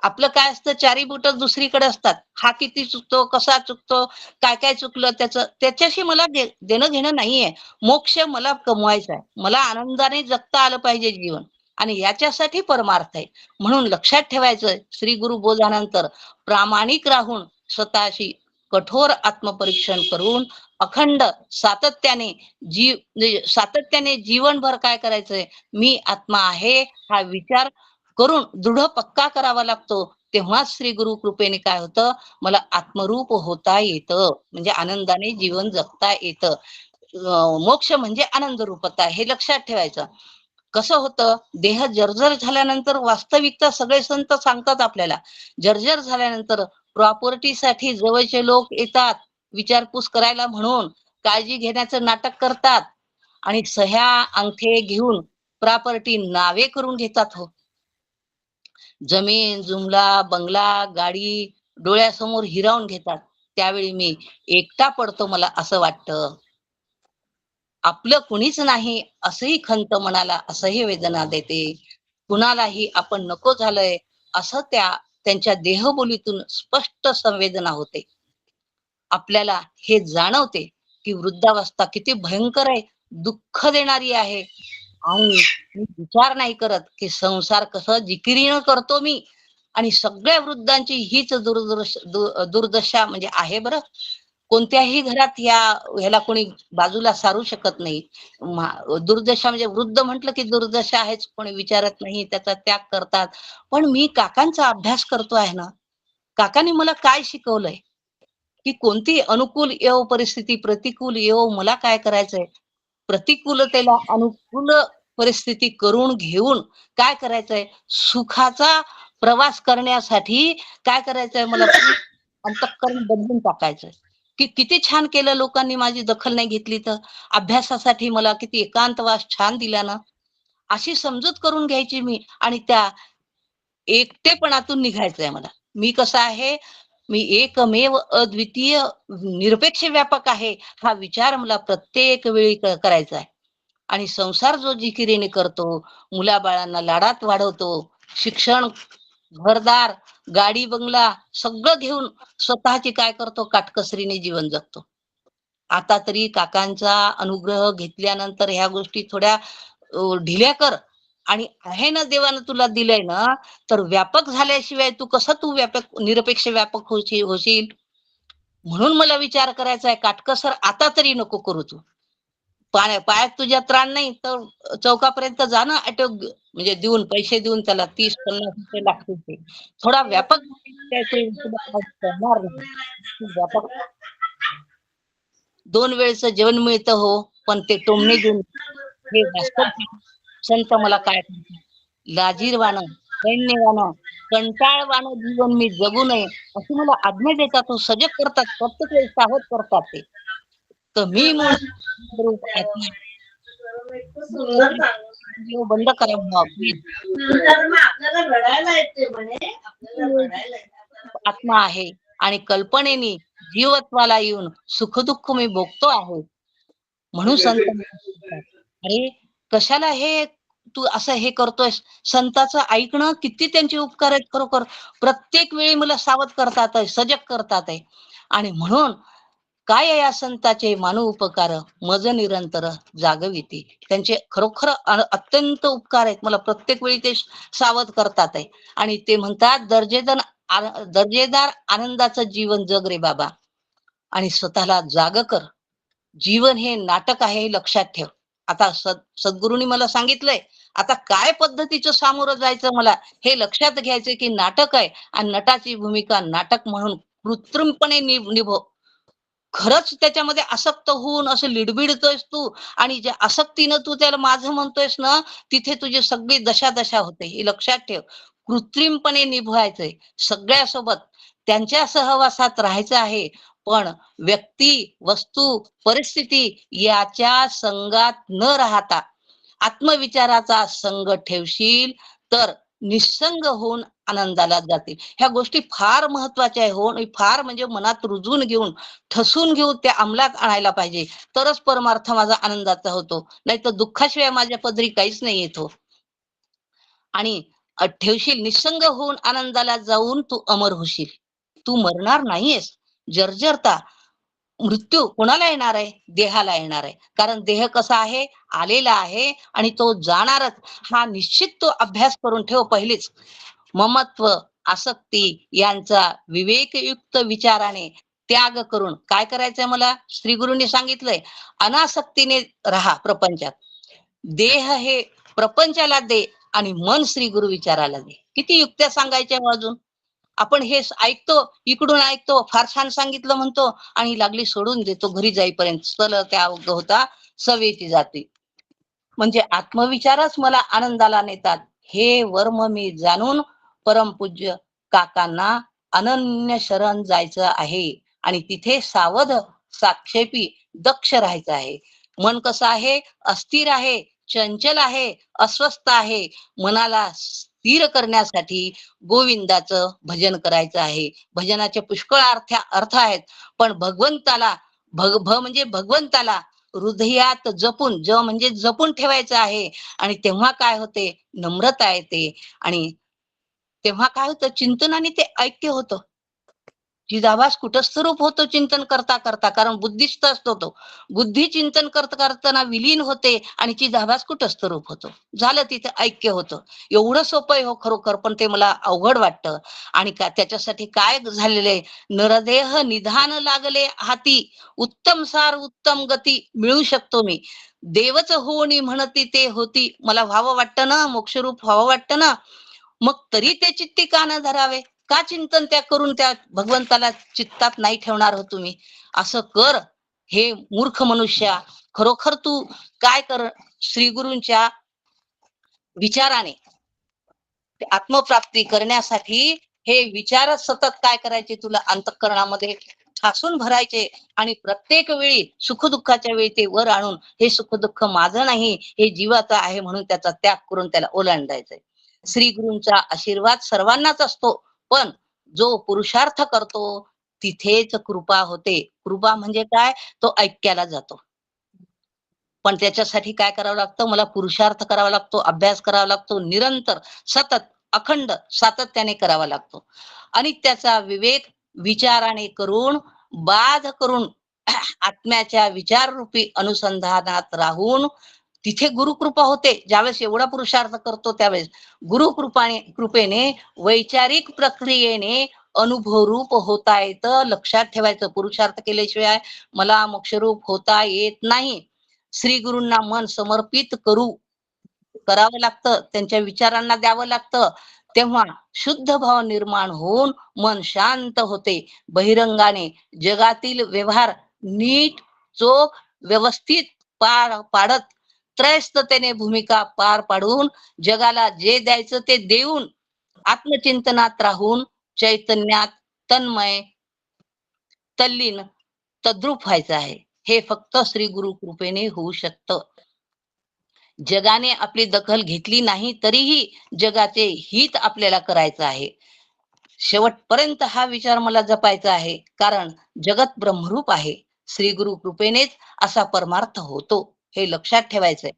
आपलं काय असतं, चारी बोट दुसरीकडे असतात. हा किती चुकतो, कसा चुकतो, काय काय चुकलं त्याच्याशी मला देणं घेणं नाहीये. मोक्ष मला कमवायचा आहे, मला आनंदाने जगता आलं पाहिजे जीवन, आणि याच्यासाठी परमार्थ आहे. म्हणून लक्षात ठेवायचं, श्री गुरु बोधानंतर प्रामाणिक राहून स्वतःशी कठोर आत्मपरीक्षण करून अखंड सातत्याने सातत्याने जीवनभर काय करायचंय, मी आत्मा आहे हा विचार करून दृढ पक्का करावा लागतो. तेव्हाच श्री गुरु कृपेने काय होतं, मला आत्मरूप होता येतं, म्हणजे आनंदाने जीवन जगता येतं. मोक्ष म्हणजे आनंद रूपता, हे लक्षात ठेवायचं. कसं होतं, देह जर्जर झाल्यानंतर वास्तविकता सगळे संत सांगतात आपल्याला, जर्जर झाल्यानंतर प्रॉपर्टीसाठी जवळचे लोक येतात, विचारपूस करायला म्हणून काळजी घेण्याचं नाटक करतात, आणि सह्या अंगठे घेऊन प्रॉपर्टी नावे करून घेतात हो. जमीन जुमला बंगला गाडी डोळ्यासमोर हिरावून घेतात. त्यावेळी मी एकटा पडतो, मला असं वाटतं आपलं कुणीच नाही, असंही खंत मनाला, असंही वेदना देते. कुणालाही आपण नको झालंय असं त्यांच्या देहबोलीतून स्पष्ट संवेदना होते. आपल्याला हे जाणवते की वृद्धावस्था किती भयंकर आहे, दुःख देणारी आहे. आणि मी विचार नाही करत की संसार कसं जिकिरीनं करतो मी, आणि सगळ्या वृद्धांची हीच दुर्दशा म्हणजे आहे बरं. कोणत्याही घरात ह्याला कोणी बाजूला सारू शकत नाही. दुर्दशा म्हणजे वृद्ध म्हटलं की दुर्दशा आहेच, कोणी विचारत नाही, त्याचा त्याग करतात. पण मी काकांचा अभ्यास करतो आहे ना, काकांनी मला काय शिकवलंय, की कोणती अनुकूल येव परिस्थिती, प्रतिकूल येव, मला काय करायचंय, प्रतिकूलतेला अनुकूल परिस्थिती करून घेऊन काय करायचंय, सुखाचा प्रवास करण्यासाठी काय करायचंय, मला अंतःकरण बदलून टाकायचंय. की किती छान केलं लोकांनी, माझी दखल नाही घेतली तर. अभ्यासासाठी मला किती एकांतवास छान दिला ना, अशी समजूत करून घ्यायची मी, आणि त्या एकटेपणातून निघायचंय मला. मी कसं आहे, मी एकमेव अद्वितीय निरपेक्ष व्यापक आहे, हा विचार मला प्रत्येक वेळी करायचा आहे. आणि संसार जो जिकिरीने करतो, मुलाबाळांना लाडात वाढवतो, शिक्षण, घरदार, गाडी बंगला सगळं घेऊन स्वतःची काय करतो, काटकसरीने जीवन जगतो. आता तरी काकांचा अनुग्रह घेतल्यानंतर ह्या गोष्टी थोड्या ढिल्या कर, आणि आहे ना देवानं तुला दिलंय ना, तर व्यापक झाल्याशिवाय तू व्यापक निरपेक्ष व्यापक होशील. म्हणून मला विचार करायचा आहे, काटकसर आता तरी नको करू तू. पायात तुझ्या त्राण नाही तर चौकापर्यंत जाणं ऑटो म्हणजे देऊन, पैसे देऊन त्याला 30-50 रुपये लागतील ते. थोडा व्यापक करणार नाही. व्यापक 2 वेळचं जेवण मिळतं हो, पण ते टोमणे देऊन हे वास्तव. संत मला काय म्हणतात, लाजीरवाणं, दैन्यवाणं, कंटाळवाणं जीवन मी जगू नये अशी मला आज्ञा देतात, तो सजग करतात, प्रत्येक वेळी सावध करतात ते. तर मी मूळ रूप आत्मा बंद करा आत्मा आहे, आणि कल्पनेनी जीवत्वाला येऊन सुखदुःख मी भोगतो आहे. म्हणून संत म्हणतात, अरे कशाला हे तू असं हे करतोयस. संतांचं ऐकणं किती त्यांचे उपकार आहेत खरोखर. प्रत्येक वेळी मला सावध करतात आहे, सजग करतात आहे. आणि म्हणून काय या संताचे मानू उपकार, मज निरंतर जागविती. त्यांचे खरोखर अत्यंत उपकार आहेत, मला प्रत्येक वेळी ते सावध करतात आहे. आणि ते म्हणतात, दर्जेदार आनंदाचं जीवन जग रे बाबा, आणि स्वतःला जाग कर. जीवन हे नाटक आहे, हे लक्षात ठेव. आता सद्गुरूंनी मला सांगितलंय, आता काय पद्धतीचं सामोरं जायचं मला हे लक्षात घ्यायचंय, की नाटक आहे, आणि नटाची भूमिका नाटक म्हणून कृत्रिमपणे निभव. खरंच त्याच्यामध्ये आसक्त होऊन असं लिडबिडतोयस तू, आणि ज्या आसक्तीनं तू त्याला माझं म्हणतोयस ना, तिथे तुझी सगळी दशा होते, हे लक्षात ठेव. कृत्रिमपणे निभवायचंय सगळ्यासोबत, त्यांच्या सहवासात राहायचं आहे, पण व्यक्ती, वस्तू, परिस्थिती याच्या संगात न राहता आत्मविचाराचा संग ठेवशील तर निस्संग होऊन आनंदाला जातील. ह्या गोष्टी फार महत्वाच्या आहे हो. फार म्हणजे मनात रुजून घेऊन ठसून घेऊन त्या अंमलात आणायला पाहिजे, तरच परमार्थ माझा आनंदाचा होतो. नाही तर दुःखाशिवाय माझ्या पदरी काहीच नाही येतो. आणि ठेवशील निस्संग होऊन आनंदाला जाऊन तू अमर होशील. तू मरणार नाहीयेस. जर्जरता मृत्यू कोणाला येणार आहे? देहाला येणार आहे. कारण देह कसा आहे? आलेला आहे आणि तो जाणारच. हा निश्चित तो अभ्यास करून ठेव पहिलीच. ममत्व, आसक्ती यांचा विवेकयुक्त विचाराने त्याग करून काय करायचंय मला? श्री गुरूंनी सांगितलंय, अनासक्तीने राहा प्रपंचात. देह हे प्रपंचाला दे आणि मन श्री गुरु विचाराला दे. किती युक्त्या सांगायच्या हो अजून. आपण हे ऐकतो, इकडून ऐकतो, फार छान सांगितलं म्हणतो आणि लागली सोडून देतो घरी जाईपर्यंत. चल त्या होता सवेची जाते. म्हणजे आत्मविचारच मला आनंदाला नेतात. हे वर्म मी जाणून परमपूज्य काकांना अनन्य शरण जायचं आहे आणि तिथे सावध, साक्षेपी, दक्ष राहायचं आहे. मन कसं आहे? अस्थिर आहे, चंचल आहे, अस्वस्थ आहे. मनाला स्थिर करण्यासाठी गोविंदाचं भजन करायचं आहे. भजनाचे पुष्कळ अर्थ आहेत, पण भगवंताला म्हणजे भगवंताला हृदयात जपून, म्हणजे जपून ठेवायचं आहे. आणि तेव्हा काय होते? नम्रता येते आणि तेव्हा काय होतं? चिंतनाने ते ऐक्य होतं. चिदाभास कुटस्थ रूप होतो चिंतन करता करता, कारण बुद्धिस्त असतो तो. बुद्धी चिंतन करताना विलीन होते आणि चिदाभास कुटस्थ रूप होतो. झालं, तिथे ऐक्य होतं. एवढं सोपं आहे हो खरोखर, पण ते मला अवघड वाटतं. आणि त्याच्यासाठी काय झालेले? नरदेह निधान लागले हाती, उत्तम सार उत्तम गती मिळू शकतो मी. देवच होणी म्हणती ते होती. मला व्हावं वाटतं ना, मोक्षरूप व्हावं वाटतं ना, मग तरी ते चित्ती का न धरावे? का चिंतन त्या करून त्या भगवंताला चित्तात नाही ठेवणार हो तुम्ही? असं कर हे मूर्ख मनुष्या. खरोखर तू काय कर? श्री गुरूंच्या विचाराने आत्मप्राप्ती करण्यासाठी हे विचारच सतत काय करायचे? तुला अंतःकरणामध्ये ठासून भरायचे आणि प्रत्येक वेळी सुखदुःखाच्या वेळी ते वर आणून, हे सुखदुःख माझं नाही, हे जीवाचं आहे म्हणून त्याचा त्याग करून त्याला ओलांडायचंय. श्री गुरूंचा आशीर्वाद सर्वांनाच असतो, पण जो पुरुषार्थ करतो तिथेच कृपा होते. कृपा म्हणजे काय? तो ऐक्याला जातो. पण त्याच्यासाठी काय करावं लागतं? मला पुरुषार्थ करावा लागतो, अभ्यास करावा लागतो, निरंतर, सतत, अखंड, सातत्याने करावा लागतो. आणि त्याचा विवेक विचाराने करून, बाध करून आत्म्याच्या विचाररूपी अनुसंधानात राहून तिथे गुरुकृपा होते. ज्यावेळेस एवढा पुरुषार्थ करतो त्यावेळेस कृपेने वैचारिक प्रक्रियेने अनुभवरूप होता येतं. लक्षात ठेवायचं, पुरुषार्थ केल्याशिवाय मला मोक्षरूप होता येत नाही. श्री गुरूंना मन समर्पित करावं लागतं, त्यांच्या विचारांना द्यावं लागतं. तेव्हा शुद्ध भाव निर्माण होऊन मन शांत होते. बहिरंगाने जगातील व्यवहार नीट, चोख, व्यवस्थित पार पाडत त्रयस्थतेने भूमिका पार पाडून जगाला जे द्यायचं ते देऊन आत्मचिंतनात राहून चैतन्यात तन्मय, तल्लीन, तद्रूप व्हायचं आहे. हे फक्त श्री गुरु कृपेने होऊ शकतं. जगाने आपली दखल घेतली नाही तरीही जगाचे हित आपल्याला करायचं आहे. शेवटपर्यंत हा विचार मला जपायचा आहे, कारण जगत ब्रह्मरूप आहे. श्री गुरु कृपेनेच असा परमार्थ होतो, हे लक्षात ठेवायचंय.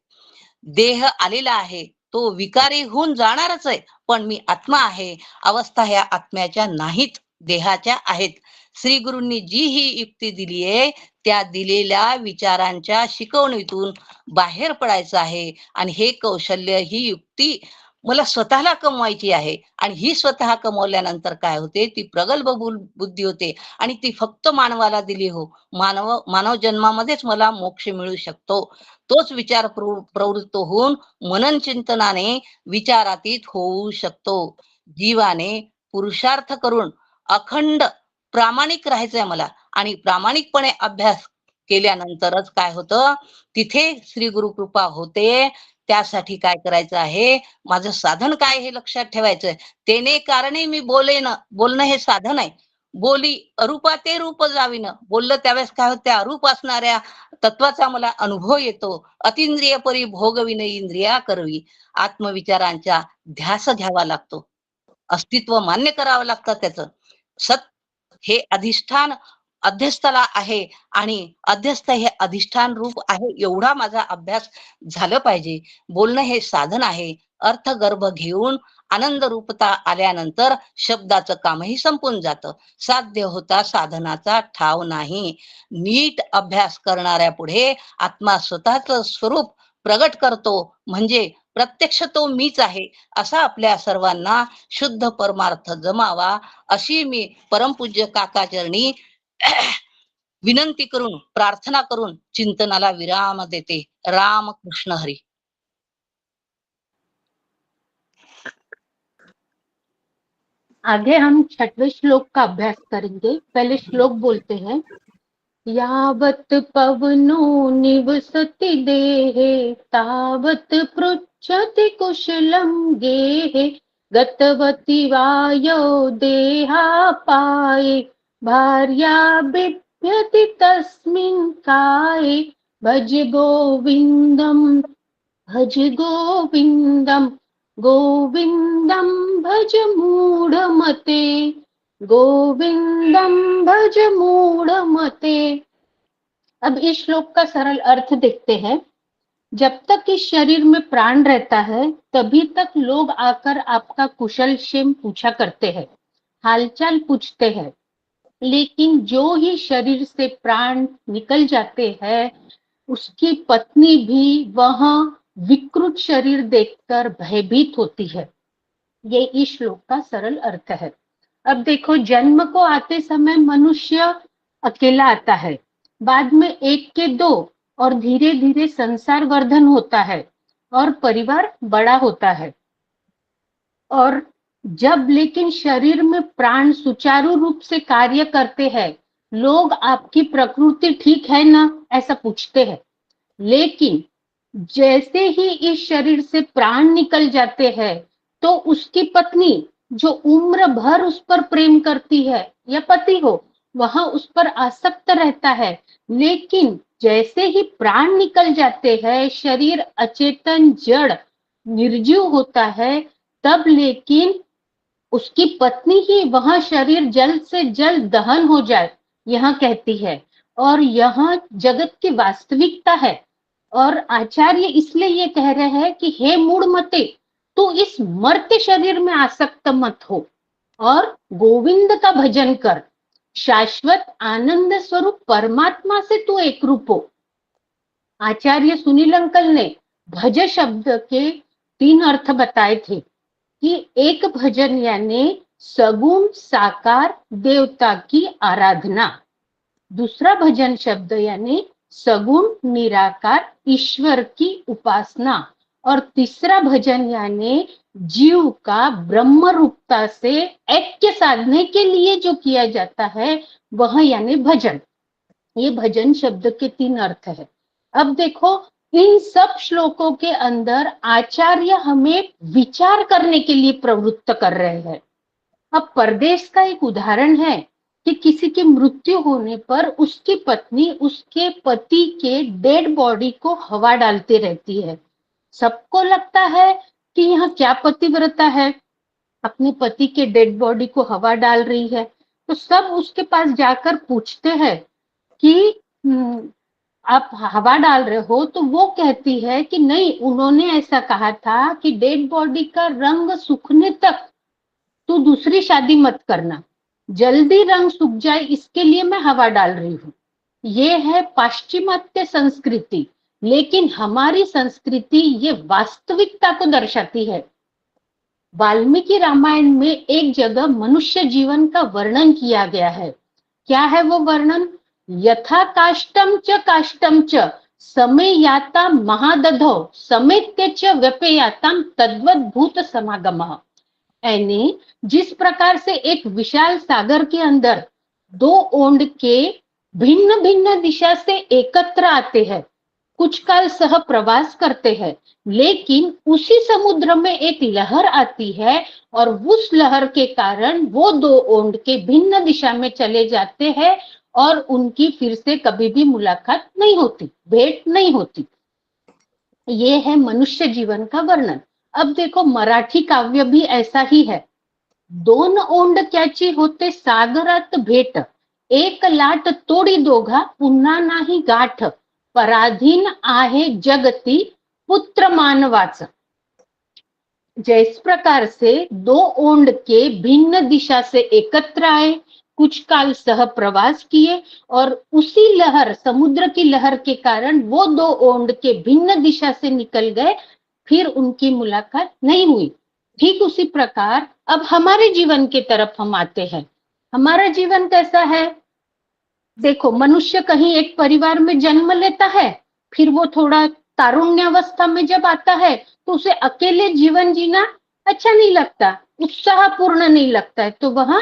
देह आलेला आहे, तो विकारी होऊन जाणारच आहे, पण मी आत्मा आहे. अवस्था ह्या आत्म्याच्या नाहीत, देहाच्या आहेत. श्री गुरूंनी जी ही युक्ती दिली आहे, त्या दिलेल्या विचारांच्या शिकवणीतून बाहेर पडायचं आहे. आणि हे कौशल्य, ही युक्ती मला स्वतःला कमवायची आहे. आणि ही स्वतः कमवल्यानंतर काय होते? ती प्रगल्भ बुद्धी होते आणि ती फक्त मानवाला दिली हो. मानव जन्मामध्येच मला मोक्ष मिळू शकतो. तोच विचार प्रवृत्त होऊन मनन चिंतनाने विचारातीत होऊ शकतो. जीवाने पुरुषार्थ करून अखंड प्रामाणिक राहायचंय मला. आणि प्रामाणिकपणे अभ्यास केल्यानंतरच काय होतं? तिथे श्री गुरु कृपा होते. त्यासाठी काय करायचं आहे? माझं साधन काय हे लक्षात ठेवायचंय. तेने कारणे मी बोलणं हे साधन आहे. बोली अरूपा ते रूप जावीन. बोललं त्यावेळेस काय होतं, त्या अरूप असणाऱ्या तत्वाचा मला अनुभव येतो. अतिंद्रिय परी भोगविन इंद्रिया करवी. आत्मविचारांचा ध्यास घ्यावा लागतो. अस्तित्व मान्य करावं लागतं त्याचं. सत हे अधिष्ठान अध्यस्थाला आहे आणि अध्यस्थ हे अधिष्ठान रूप आहे, एवढा माझा अभ्यास झालं पाहिजे. बोलणं हे साधन आहे. अर्थ गर्भ घेऊन आनंद रूपता आल्यानंतर शब्दाचं कामही संपून जातं. साध्य होता साधनाचा ठाव नाही. नीट अभ्यास करणाऱ्या पुढे आत्मा स्वतःच स्वरूप प्रगट करतो, म्हणजे प्रत्यक्ष तो मीच आहे असा आपल्या सर्वांना शुद्ध परमार्थ जमावा, अशी मी परमपूज्य काकाचरणी विनंती करून, प्रार्थना करून चिंतनाला विराम देते. राम कृष्ण हरी. आगे हम 6वें श्लोक का अभ्यास करेंगे। पहले श्लोक बोलते हैं। यावत् पवनो निवसति देहे तावत् पृच्छति कुशलं गेहे गतवति वायो देहापाये भार्या बिभ्यति तस्मिन् काये भज गोविन्दं गोविन्दं भज मूढ़मते गोविंदम भज मूढ़मते। अब इस श्लोक का सरल अर्थ देखते हैं। जब तक इस शरीर में प्राण रहता है तभी तक लोग आकर आपका कुशल क्षेम पूछा करते हैं, हालचाल पूछते हैं। लेकिन जो ही शरीर से प्राण निकल जाते हैं उसकी पत्नी भी वहां विकृत शरीर देखकर भयभीत होती है। ये इस श्लोक का सरल अर्थ है। अब देखो, जन्म को आते समय मनुष्य अकेला आता है, बाद में 1 के 2 और धीरे धीरे संसार वर्धन होता है और परिवार बड़ा होता है। और जब लेकिन शरीर में प्राण सुचारू रूप से कार्य करते हैं, लोग आपकी प्रकृति ठीक है ना ऐसा पूछते हैं। लेकिन जैसे ही इस शरीर से प्राण निकल जाते हैं तो उसकी पत्नी जो उम्र भर उस पर प्रेम करती है या पति हो वह उस पर आसक्त रहता है। लेकिन जैसे ही प्राण निकल जाते हैं, शरीर अचेतन जड़ निर्जीव होता है, तब लेकिन उसकी पत्नी ही वह शरीर जल्द से जल्द दहन हो जाए यह कहती है। और यह जगत की वास्तविकता है। और आचार्य इसलिए ये कह रहे हैं कि हे मूढ़मते, तू इस मर्त्य शरीर में आसक्त मत हो और गोविंद का भजन कर। शाश्वत आनंद स्वरूप परमात्मा से तू एक रूप हो। आचार्य सुनील अंकल ने भज शब्द के 3 अर्थ बताए थे कि एक भजन यानी सगुण साकार देवता की आराधना, दूसरा भजन शब्द यानी सगुण निराकार ईश्वर की उपासना, और तीसरा भजन यानी जीव का ब्रह्म रूपता से ऐक्य साधने के लिए जो किया जाता है वह यानी भजन। ये भजन शब्द के 3 अर्थ है। अब देखो, इन सब श्लोकों के अंदर आचार्य हमें विचार करने के लिए प्रवृत्त कर रहे हैं। अब परदेश का एक उदाहरण है कि किसी की मृत्यु होने पर उसकी पत्नी उसके पति के डेड बॉडी को हवा डालती रहती है। सबको लगता है कि यह क्या पतिव्रता है, अपने पति के डेड बॉडी को हवा डाल रही है। तो सब उसके पास जाकर पूछते हैं कि आप हवा डाल रहे हो, तो वो कहती है कि नहीं, उन्होंने ऐसा कहा था कि डेड बॉडी का रंग सूखने तक तू दूसरी शादी मत करना, जल्दी रंग सूख जाए इसके लिए मैं हवा डाल रही हूँ। ये है पाश्चिमात्य संस्कृति, लेकिन हमारी संस्कृति ये वास्तविकता को दर्शाती है। वाल्मीकि रामायण में एक जगह मनुष्य जीवन का वर्णन किया गया है। क्या है वो वर्णन? यथा काष्टम च समय याता महादधो समेत्य च व्यपेयाताम तद्वत भूत समागमः। यानी जिस प्रकार से एक विशाल सागर के अंदर 2 ओंड के भिन्न भिन्न दिशा से एकत्र आते हैं, कुछ काल सह प्रवास करते हैं, लेकिन उसी समुद्र में एक लहर आती है और उस लहर के कारण वो दो ओंड के भिन्न दिशा में चले जाते हैं और उनकी फिर से कभी भी मुलाकात नहीं होती, भेंट नहीं होती। ये है मनुष्य जीवन का वर्णन। अब देखो मराठी काव्य भी ऐसा ही है। दोन ओंड क्याची होते सागरात भेट, एक लाट तोडी दोघा पुन्हा नाही गाठ, पराधीन आहे जगती पुत्र मानवाच। जिस प्रकार से दो ओंड के भिन्न दिशा से एकत्र आए, कुछ काल सह प्रवास किए और उसी लहर, समुद्र की लहर के कारण वो दो ओंड के भिन्न दिशा से निकल गए, फिर उनकी मुलाकात नहीं हुई। ठीक उसी प्रकार अब हमारे जीवन की तरफ हम आते हैं। हमारा जीवन कैसा है? देखो, मनुष्य कहीं एक परिवार में जन्म लेता है, फिर वो थोड़ा तारुण्यावस्था में जब आता है तो उसे अकेले जीवन जीना अच्छा नहीं लगता, उत्साहपूर्ण नहीं लगता है, तो वह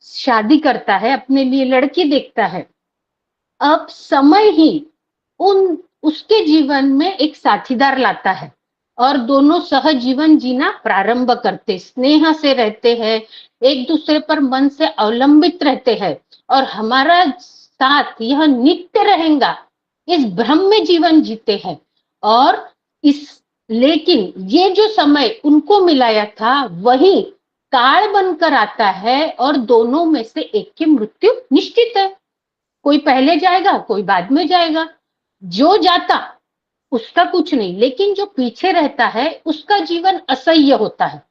शादी करता है, अपने लिए लड़की देखता है। अब समय ही उसके जीवन में एक साथीदार लाता है और दोनों सह जीवन जीना प्रारंभ करते, स्नेह से रहते हैं, एक दूसरे पर मन से अवलंबित रहते हैं और हमारा साथ यह नित्य रहेगा, इस भ्रम में जीवन जीते हैं। और लेकिन ये जो समय उनको मिलाया था वही काल बनकर आता है और दोनों में से एक की मृत्यु निश्चित है। कोई पहले जाएगा, कोई बाद में जाएगा। जो जाता उसका कुछ नहीं, लेकिन जो पीछे रहता है उसका जीवन असह्य होता है।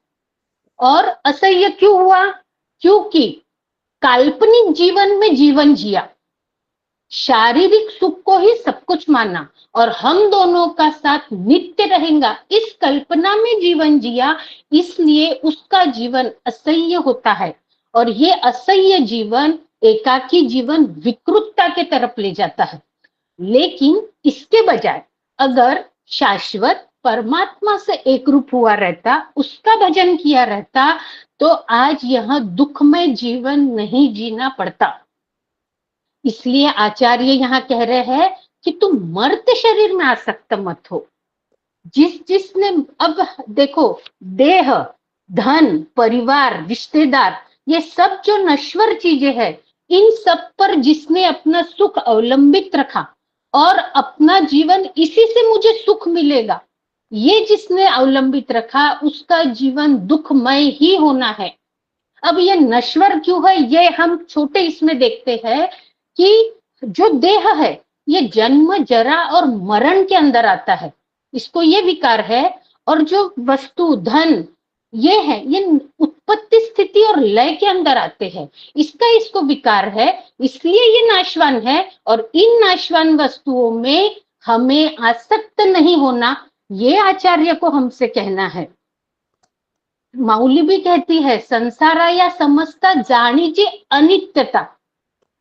और असह्य क्यों हुआ? क्योंकि काल्पनिक जीवन में जीवन जिया, शारीरिक सुख को ही सब कुछ माना और हम दोनों का साथ नित्य रहेगा, इस कल्पना में जीवन जिया, इसलिए उसका जीवन असह्य होता है। और ये असह्य जीवन, एकाकी जीवन विकृतता के तरफ ले जाता है। लेकिन इसके बजाय अगर शाश्वत परमात्मा से एक रूप हुआ रहता, उसका भजन किया रहता, तो आज यह दुखमय जीवन नहीं जीना पड़ता। इसलिए आचार्य यहाँ कह रहे हैं कि तुम मर्त शरीर में आसक्त मत हो। जिसने, अब देखो, देह, धन, परिवार, रिश्तेदार, ये सब जो नश्वर चीजें हैं, इन सब पर जिसने अपना सुख अवलंबित रखा और अपना जीवन इसी से मुझे सुख मिलेगा, ये जिसने अवलंबित रखा, उसका जीवन दुखमय ही होना है। अब ये नश्वर क्यों है, ये हम छोटे इसमें देखते हैं कि जो देह है ये जन्म, जरा और मरण के अंदर आता है, इसको ये विकार है। और जो वस्तु, धन, ये है, ये उत्पत्ति, स्थिति और लय के अंदर आते हैं, इसको विकार है, इसलिए ये नाशवान है। और इन नाशवान वस्तुओं में हमें आसक्त नहीं होना, ये आचार्य को हमसे कहना है। माऊली भी कहती है, संसारा या समस्ता जाणीची अनित्यता।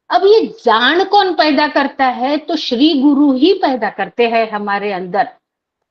अब ये जान कौन पैदा करता है? तो श्री गुरु ही पैदा करते हैं हमारे अंदर।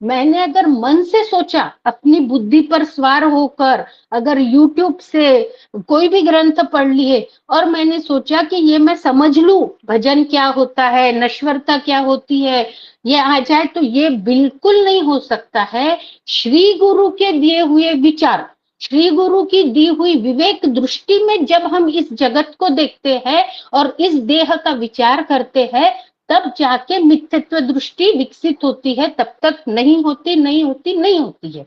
मैंने अगर मन से सोचा, अपनी बुद्धि पर सवार होकर अगर YouTube से कोई भी ग्रंथ पढ़ लिए और मैंने सोचा कि ये मैं समझ लूं, भजन क्या होता है, नश्वरता क्या होती है, ये आ जाए, तो ये बिल्कुल नहीं हो सकता है। श्री गुरु के दिए हुए विचार, श्री गुरु की दी हुई विवेक दृष्टि में जब हम इस जगत को देखते हैं और इस देह का विचार करते हैं, तब जाके मिथ्यत्व दृष्टि विकसित होती है, तब तक नहीं होती है।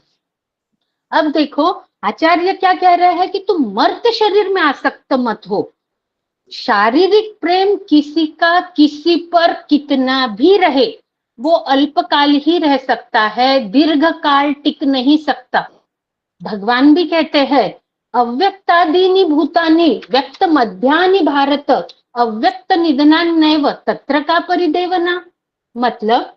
अब देखो आचार्य क्या कह रहे हैं कि तुम मर्त शरीर में आसक्त मत हो। शारीरिक प्रेम किसी का किसी पर कितना भी रहे, वो अल्पकाल ही रह सकता है, दीर्घ काल टिक नहीं सकता। भगवान भी कहते हैं, अव्यक्तादीनि भूतानि व्यक्त मध्यानि भारत, अव्यक्त निधनान्यव तत्र का परिदेवना। मतलब,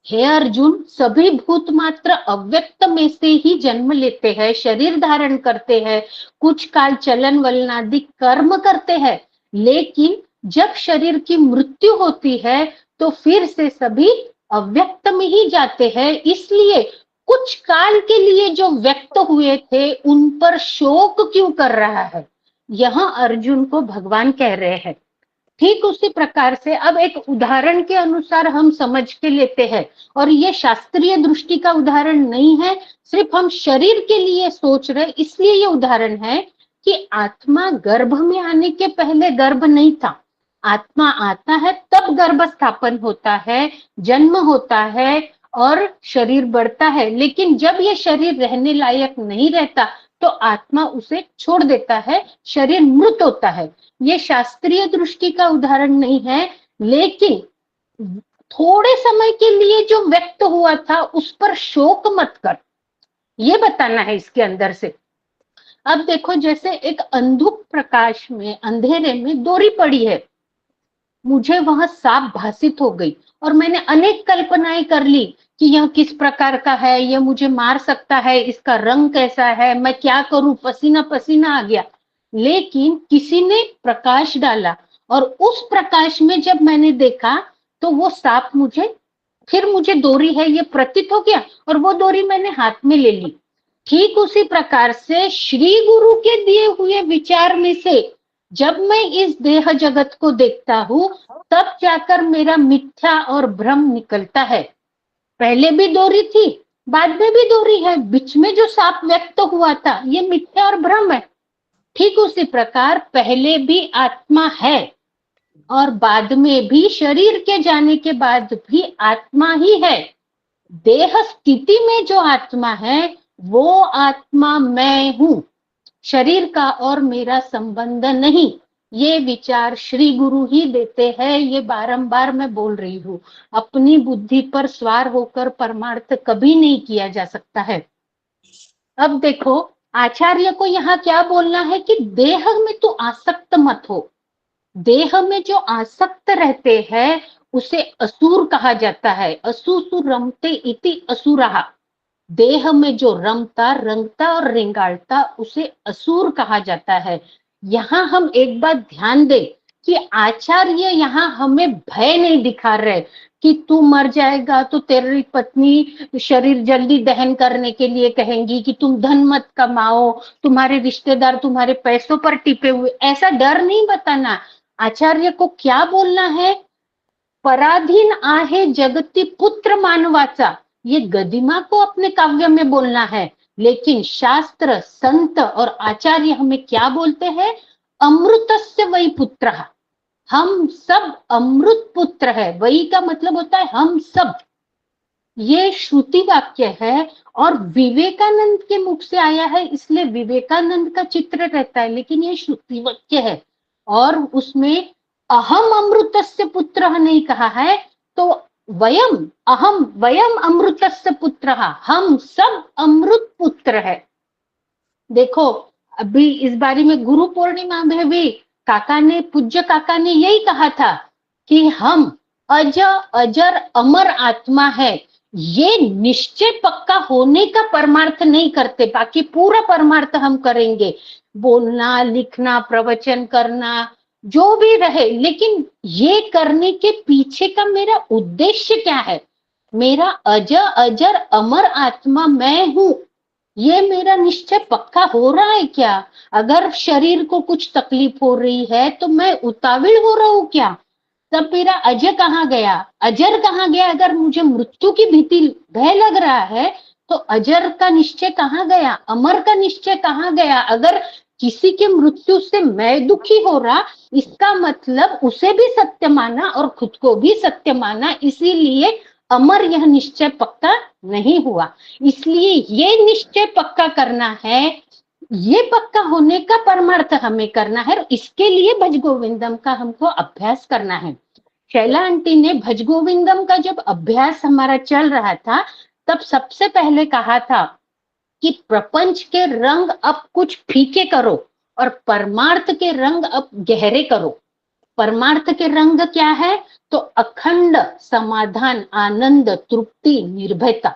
हे अर्जुन, सभी भूत मात्र अव्यक्त में से ही जन्म लेते हैं, शरीर धारण करते हैं, कुछ काल चलन वलन आदि कर्म करते हैं, लेकिन जब शरीर की मृत्यु होती है तो फिर से सभी अव्यक्त में ही जाते हैं। इसलिए कुछ काल के लिए जो व्यक्त हुए थे उन पर शोक क्यों कर रहा है, यह अर्जुन को भगवान कह रहे हैं। ठीक उसी प्रकार से अब एक उदाहरण के अनुसार हम समझ के लेते हैं, और ये शास्त्रीय दृष्टि का उदाहरण नहीं है, सिर्फ हम शरीर के लिए सोच रहे, इसलिए ये उदाहरण है कि आत्मा गर्भ में आने के पहले गर्भ नहीं था। आत्मा आता है तब गर्भ स्थापन होता है, जन्म होता है और शरीर बढ़ता है, लेकिन जब ये शरीर रहने लायक नहीं रहता तो आत्मा उसे छोड़ देता है, शरीर मृत होता है। ये शास्त्रीय दृष्टि का उदाहरण नहीं है, लेकिन थोड़े समय के लिए जो व्यक्त हुआ था उस पर शोक मत कर, ये बताना है इसके अंदर से। अब देखो, जैसे एक अंधुक प्रकाश में, अंधेरे में डोरी पड़ी है, मुझे वहां सांप भासित हो गई और मैंने अनेक कल्पनाएं कर ली कि यह किस प्रकार का है, यह मुझे मार सकता है, इसका रंग कैसा है, मैं क्या करूं, पसीना पसीना आ गया। लेकिन किसी ने प्रकाश डाला और उस प्रकाश में जब मैंने देखा तो वो सांप मुझे डोरी है ये प्रतीत हो गया और वो डोरी मैंने हाथ में ले ली। ठीक उसी प्रकार से श्री गुरु के दिए हुए विचार में से जब मैं इस देह जगत को देखता हूं तब जाकर मेरा मिथ्या और भ्रम निकलता है। पहले भी डोरी थी, बाद में भी डोरी है, बीच में जो सांप व्यक्त हुआ था ये मिथ्या और भ्रम है। ठीक उसी प्रकार पहले भी आत्मा है और बाद में भी, शरीर के जाने के बाद भी आत्मा ही है। देह स्थिति में जो आत्मा है वो आत्मा मैं हूं, शरीर का और मेरा संबंध नहीं। ये विचार श्री गुरु ही देते हैं, ये बारंबार मैं बोल रही हूं। अपनी बुद्धि पर सवार होकर परमार्थ कभी नहीं किया जा सकता है। अब देखो, आचार्य को यहाँ क्या बोलना है कि देह में तो आसक्त मत हो। देह में जो आसक्त रहते हैं उसे असुर कहा जाता है। असुसु रमते इति असुरहा। देह में जो रमता, रंगता और रेंगाड़ता उसे असुर कहा जाता है। यहाँ हम एक बात ध्यान दें कि आचार्य यहाँ हमें भय नहीं दिखा रहे कि तू मर जाएगा तो तेरी पत्नी शरीर जल्दी दहन करने के लिए कहेंगी कि तुम धन मत कमाओ, तुम्हारे रिश्तेदार तुम्हारे पैसों पर टिपे हुए, ऐसा डर नहीं बताना। आचार्य को क्या बोलना है? पराधीन आहे जगती पुत्र मानवाचा, ये गदिमा को अपने काव्य में बोलना है। लेकिन शास्त्र, संत और आचार्य हमें क्या बोलते हैं? अमृतस्य वै पुत्रः, हम सब अमृत पुत्र है। वही का मतलब होता है हम सब। ये श्रुति वाक्य है और विवेकानंद के मुख से आया है, इसलिए विवेकानंद का चित्र रहता है, लेकिन ये श्रुति वाक्य है और उसमें अहम अमृतस्य पुत्रः नहीं कहा है, तो वयम अमृतस्य पुत्रः, हम सब अमृत पुत्र है। देखो, अभी इस बारे में गुरु पूर्णिमा में भी पूज्य काका ने यही कहा था कि हम अजर अमर आत्मा है। ये निश्चय पक्का होने का परमार्थ नहीं करते, बाकी पूरा परमार्थ हम करेंगे, बोलना, लिखना, प्रवचन करना, जो भी रहे, लेकिन ये करने के पीछे का मेरा उद्देश्य क्या है? मेरा अजर अमर आत्मा मैं हूं, ये मेरा निश्चय पक्का हो रहा है क्या? अगर शरीर को कुछ तकलीफ हो रही है तो मैं उतावल हो रहा हूं क्या? तब मेरा अजय कहाँ गया, अजर कहाँ गया? अगर मुझे मृत्यु की भीति, भय लग रहा है तो अजर का निश्चय कहाँ गया, अमर का निश्चय कहाँ गया? अगर किसी के मृत्यु से मैं दुखी हो रहा, इसका मतलब उसे भी सत्य माना और खुद को भी सत्य माना, इसीलिए अमर यह निश्चय पक्का नहीं हुआ। इसलिए ये निश्चय पक्का करना है, ये पक्का होने का परमार्थ हमें करना है। इसके लिए भज गोविंदम का हमको अभ्यास करना है। शैला आंटी ने भज गोविंदम का जब अभ्यास हमारा चल रहा था तब सबसे पहले कहा था कि प्रपंच के रंग अब कुछ फीके करो और परमार्थ के रंग अब गहरे करो। परमार्थ के रंग क्या है? तो अखंड समाधान, आनंद, तृप्ति, निर्भयता।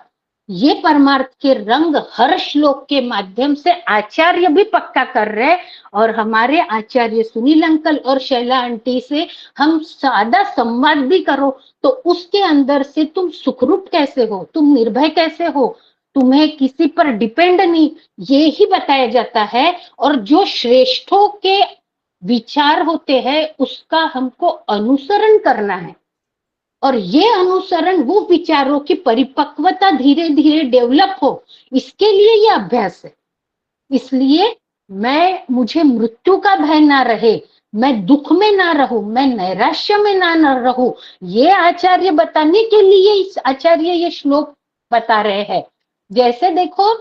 ये परमार्थ के रंग हर श्लोक के माध्यम से आचार्य भी पक्का कर रहे, और हमारे आचार्य सुनील अंकल और शैला आंटी से हम सादा संवाद भी करो तो उसके अंदर से तुम सुखरूप कैसे हो, तुम निर्भय कैसे हो, तुम्हें किसी पर डिपेंड नहीं, ये ही बताया जाता है। और जो श्रेष्ठों के विचार होते हैं उसका हमको अनुसरण करना है, और ये अनुसरण वो विचारों की परिपक्वता धीरे धीरे डेवलप हो, इसके लिए ये अभ्यास है। इसलिए मुझे मृत्यु का भय ना रहे, मैं दुख में ना रहूं, मैं नैराश्य में ना रहूं, ये आचार्य बताने के लिए इस आचार्य ये श्लोक बता रहे हैं। जैसे देखो,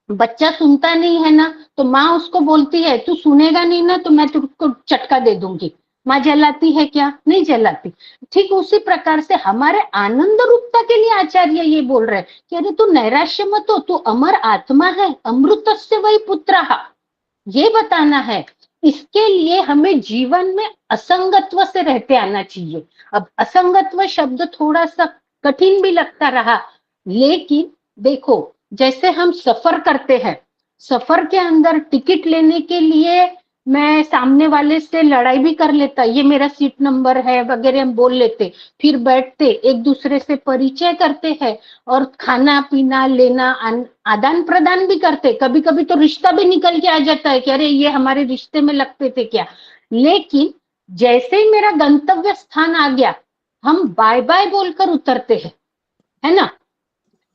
बच्चा सुनता नहीं है ना, तो माँ उसको बोलती है तू सुनेगा नहीं ना तो मैं तुझको चटका दे दूंगी। माँ जलाती है क्या? नहीं जलाती। ठीक उसी प्रकार से हमारे आनंद रूपता के लिए आचार्य ये बोल रहे हैं कि अरे तू नैराश्य मत हो, तू अमर आत्मा है, अमृतस्य वही पुत्रः, ये बताना है। इसके लिए हमें जीवन में असंगत्व से रहते आना चाहिए। अब असंगत्व शब्द थोड़ा सा कठिन भी लगता रहा, लेकिन देखो जैसे हम सफर करते हैं, सफर के अंदर टिकट लेने के लिए मैं सामने वाले से लड़ाई भी कर लेता, ये मेरा सीट नंबर है वगैरह हम बोल लेते, फिर बैठते एक दूसरे से परिचय करते हैं और खाना पीना लेना आदान प्रदान भी करते। कभी कभी तो रिश्ता भी निकल के आ जाता है कि अरे ये हमारे रिश्ते में लगते थे क्या। लेकिन जैसे ही मेरा गंतव्य स्थान आ गया, हम बाय बाय बोलकर उतरते हैं, है ना।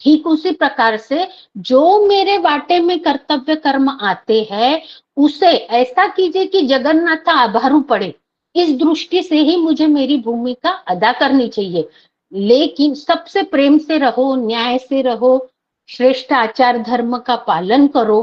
ठीक उसी प्रकार से जो मेरे वाटे में कर्तव्य कर्म आते हैं उसे ऐसा कीजिए कि जगन्नाथ आभारू पड़े, इस दृष्टि से ही मुझे मेरी भूमिका अदा करनी चाहिए। लेकिन सबसे प्रेम से रहो, न्याय से रहो, श्रेष्ठ आचार धर्म का पालन करो,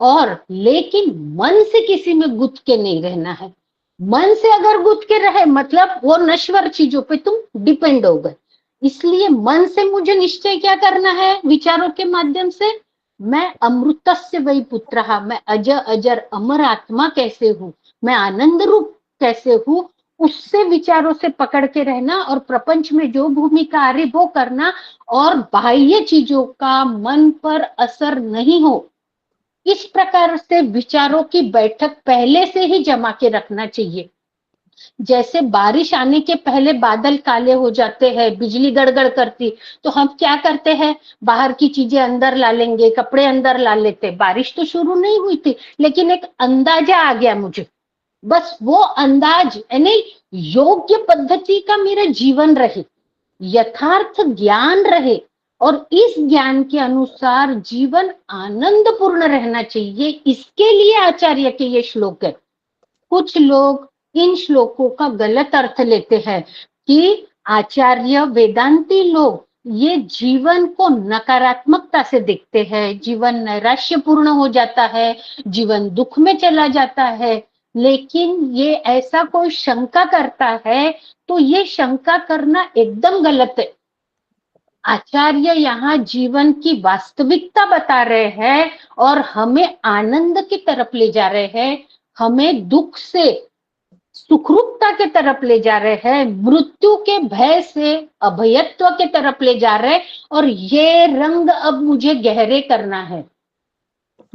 और लेकिन मन से किसी में गुथ के नहीं रहना है। मन से अगर गुथ के रहे मतलब वो नश्वर चीजों पे तुम डिपेंड हो गए। इसलिए मन से मुझे निश्चय क्या करना है, विचारों के माध्यम से, मैं अमृतस्य वही पुत्रः, मैं अजर अजर अमर आत्मा कैसे हूँ, मैं आनंद रूप कैसे हूँ, उससे विचारों से पकड़ के रहना और प्रपंच में जो भूमिका आ रही वो करना, और बाह्य चीजों का मन पर असर नहीं हो। इस प्रकार से विचारों की बैठक पहले से ही जमा के रखना चाहिए। जैसे बारिश आने के पहले बादल काले हो जाते हैं, बिजली गड़गड़ करती, तो हम क्या करते हैं, बाहर की चीजें अंदर ला लेंगे, कपड़े अंदर ला लेते। बारिश तो शुरू नहीं हुई थी, लेकिन एक अंदाजा आ गया मुझे, बस वो अंदाज यानी योग्य पद्धति का मेरा जीवन रहे, यथार्थ ज्ञान रहे, और इस ज्ञान के अनुसार जीवन आनंदपूर्ण रहना चाहिए। इसके लिए आचार्य के ये श्लोक है। कुछ लोग इन श्लोकों का गलत अर्थ लेते हैं कि आचार्य वेदांती लोग ये जीवन को नकारात्मकता से देखते हैं, जीवन नैराश्यपूर्ण हो जाता है, जीवन दुख में चला जाता है। लेकिन ये ऐसा कोई शंका करता है तो ये शंका करना एकदम गलत है। आचार्य यहाँ जीवन की वास्तविकता बता रहे हैं और हमें आनंद की तरफ ले जा रहे हैं, हमें दुख से सुखरूपता के तरफ ले जा रहे हैं, मृत्यु के भय से अभयत्व के तरफ ले जा रहे हैं, और ये रंग अब मुझे गहरे करना है।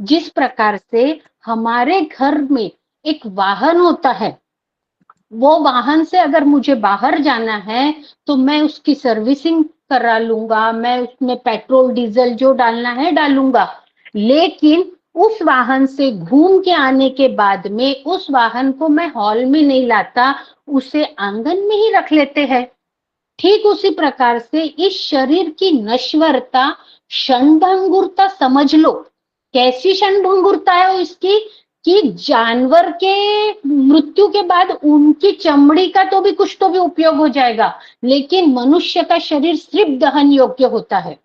जिस प्रकार से हमारे घर में एक वाहन होता है, वो वाहन से अगर मुझे बाहर जाना है तो मैं उसकी सर्विसिंग करा लूंगा, मैं उसमें पेट्रोल डीजल जो डालना है डालूंगा, लेकिन उस वाहन से घूम के आने के बाद में उस वाहन को मैं हॉल में नहीं लाता, उसे आंगन में ही रख लेते हैं। ठीक उसी प्रकार से इस शरीर की नश्वरता, क्षणभंगुरता समझ लो। कैसी क्षणभंगुरता है इसकी कि जानवर के मृत्यु के बाद उनकी चमड़ी का तो भी कुछ तो भी उपयोग हो जाएगा, लेकिन मनुष्य का शरीर सिर्फ दहन योग्य होता है।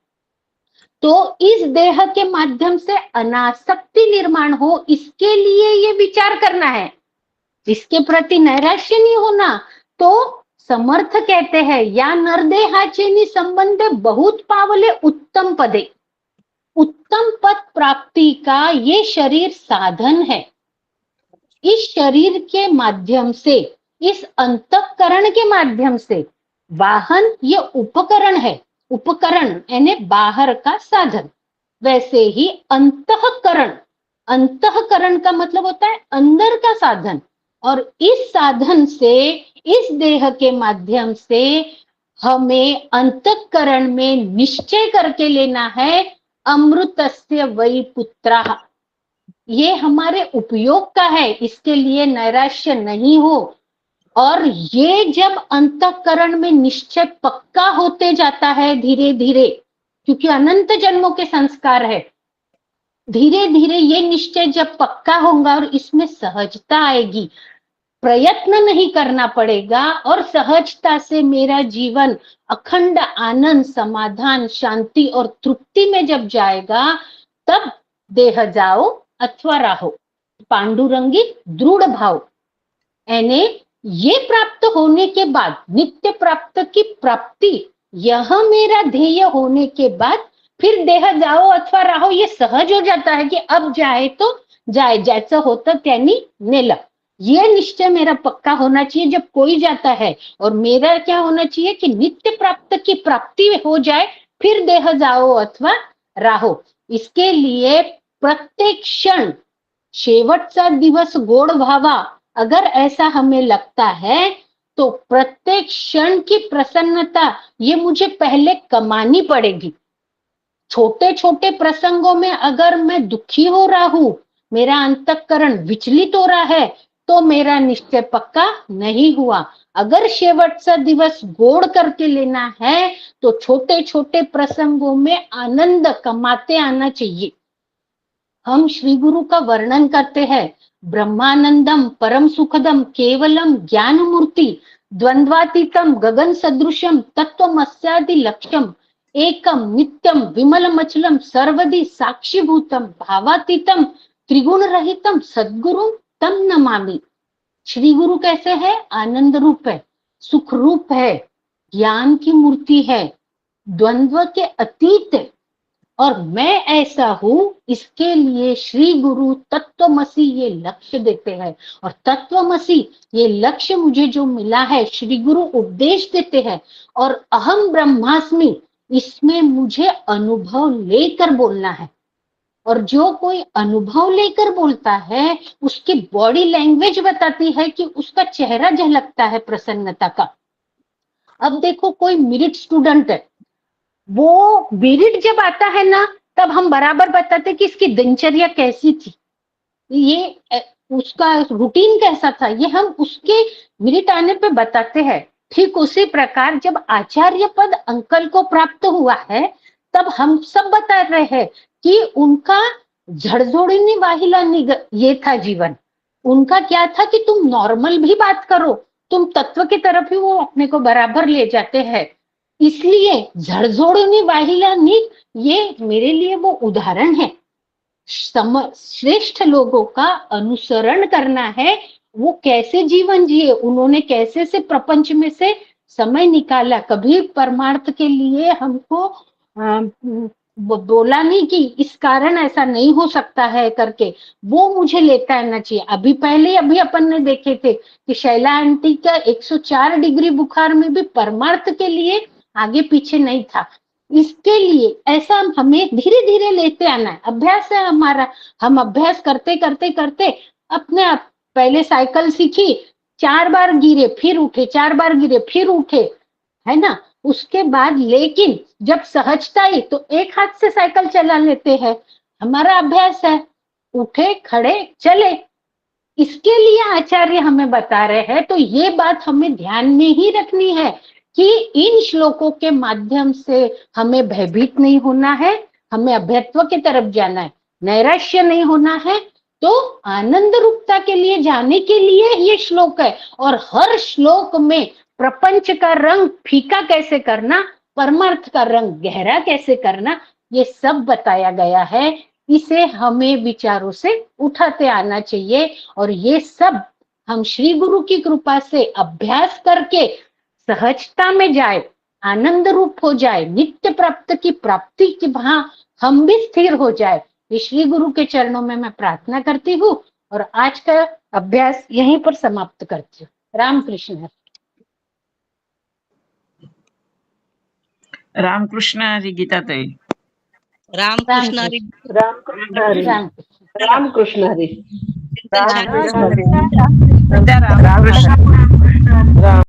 तो इस देह के माध्यम से अनासक्ति निर्माण हो, इसके लिए ये विचार करना है, इसके प्रति नैराश्य नहीं होना। तो समर्थ कहते हैं या नरदेहाचेनी संबंध बहुत पावले उत्तम पदे, उत्तम पद प्राप्ति का ये शरीर साधन है। इस शरीर के माध्यम से, इस अंतःकरण के माध्यम से, वाहन ये उपकरण है, उपकरण यानी बाहर का साधन, वैसे ही अंतःकरण, अंतःकरण का मतलब होता है अंदर का साधन, और इस साधन से, इस देह के माध्यम से हमें अंतःकरण में निश्चय करके लेना है अमृतस्य वै पुत्रः, ये हमारे उपयोग का है, इसके लिए नैराश्य नहीं हो। और ये जब अंतःकरण में निश्चय पक्का होते जाता है धीरे धीरे, क्योंकि अनंत जन्मों के संस्कार है, धीरे धीरे ये निश्चय जब पक्का होगा और इसमें सहजता आएगी, प्रयत्न नहीं करना पड़ेगा और सहजता से मेरा जीवन अखंड आनंद, समाधान, शांति और तृप्ति में जब जाएगा, तब देह जाओ अथवा राहो, पांडुरंगी दृढ़ भाव। यानी ये प्राप्त होने के बाद, नित्य प्राप्त की प्राप्ति, यह मेरा ध्येय होने के बाद फिर देह जाओ अथवा राहो ये सहज हो जाता है कि अब जाए तो जाए, ज्याचं होतं त्यांनी नेलं। ये निश्चय मेरा पक्का होना चाहिए जब कोई जाता है, और मेरा क्या होना चाहिए कि नित्य प्राप्त की प्राप्ति हो जाए, फिर देह जाओ अथवा राहो। इसके लिए प्रत्येक क्षण शेवटचा दिवस गोड व्हावा, अगर ऐसा हमें लगता है तो प्रत्येक क्षण की प्रसन्नता ये मुझे पहले कमानी पड़ेगी। छोटे छोटे प्रसंगों में अगर मैं दुखी हो रहा हूं, मेरा अंतःकरण विचलित हो रहा है, तो मेरा निश्चय पक्का नहीं हुआ। अगर शेवटचा दिवस गोड करके लेना है तो छोटे छोटे प्रसंगों में आनंद कमाते आना चाहिए। हम श्री गुरु का वर्णन करते हैं, ब्रह्मानंदम परम सुखदम केवलम ज्ञान मूर्ति द्वंद्वातीतम गगन सदृशम तत्वमस्यादि लक्ष्यम एकम नित्यम विमलमचलम सर्वदि साक्षीभूतम भावातीतम त्रिगुण रहितम सद्गुरु तम नमामि। श्री गुरु कैसे है? आनंद रूप है, सुख रूप है, ज्ञान की मूर्ति है, द्वंद्व के अतीत है, और मैं ऐसा हूं। इसके लिए श्री गुरु तत्वमसी ये लक्ष्य देते हैं, और तत्वमसी ये लक्ष्य मुझे जो मिला है, श्री गुरु उपदेश देते हैं, और अहम ब्रह्मास्मि इसमें मुझे अनुभव लेकर बोलना है। और जो कोई अनुभव लेकर बोलता है, उसकी बॉडी लैंग्वेज बताती है कि उसका चेहरा झलकता है प्रसन्नता का। अब देखो, कोई मेरिट स्टूडेंट है, वो मेरिट जब आता है ना, तब हम बराबर बताते कि इसकी दिनचर्या कैसी थी, ये उसका रूटीन कैसा था, ये हम उसके मेरिट आने पे बताते हैं। ठीक उसी प्रकार जब आचार्य पद अंकल को प्राप्त हुआ है, तब हम सब बता रहे हैं कि उनका झड़झोड़नी वाहिला ये था जीवन। उनका क्या था कि तुम नॉर्मल भी बात करो, तुम तत्व की तरफ ही वो अपने को बराबर ले जाते हैं। इसलिए झड़झोड़नी वाहिला ये मेरे लिए वो उदाहरण है। श्रेष्ठ लोगों का अनुसरण करना है, वो कैसे जीवन जिए, उन्होंने कैसे से प्रपंच में से समय निकाला। कभी परमार्थ के लिए हमको बोला नहीं कि इस कारण ऐसा नहीं हो सकता है करके, वो मुझे लेता आना चाहिए। अभी अपन ने देखे थे कि शैला आंटी का 104 डिग्री बुखार में भी परमार्थ के लिए आगे पीछे नहीं था। इसके लिए ऐसा हमें धीरे धीरे लेते आना है, अभ्यास है हमारा। हम अभ्यास करते करते करते अपने आप, पहले साइकिल सीखी, 4 बार गिरे फिर उठे, 4 बार गिरे फिर उठे, है ना। उसके बाद लेकिन जब सहजता आई तो एक हाथ से साइकिल चला लेते हैं, हमारा अभ्यास है, उठे खड़े चले। इसके लिए आचार्य हमें बता रहे हैं। तो ये बात हमें ध्यान में ही रखनी है कि इन श्लोकों के माध्यम से हमें भयभीत नहीं होना है, हमें अभ्यत्व की तरफ जाना है, नैराश्य नहीं होना है। तो आनंद रूपता के लिए जाने के लिए ये श्लोक है। और हर श्लोक में प्रपंच का रंग फीका कैसे करना, परमार्थ का रंग गहरा कैसे करना, ये सब बताया गया है। इसे हमें विचारों से उठाते आना चाहिए, और ये सब हम श्री गुरु की कृपा से अभ्यास करके सहजता में जाए, आनंद रूप हो जाए, नित्य प्राप्त की प्राप्ति की वहां हम भी स्थिर हो जाए। ये श्री गुरु के चरणों में मैं प्रार्थना करती हूँ, और आज का अभ्यास यहीं पर समाप्त करती हूँ। रामकृष्ण। रामकृष्ण हरी गीता ताई। रामकृष्ण हरी. रामकृष्ण हरी. रामकृष्ण हरी. चिंतन छान. रामकृष्ण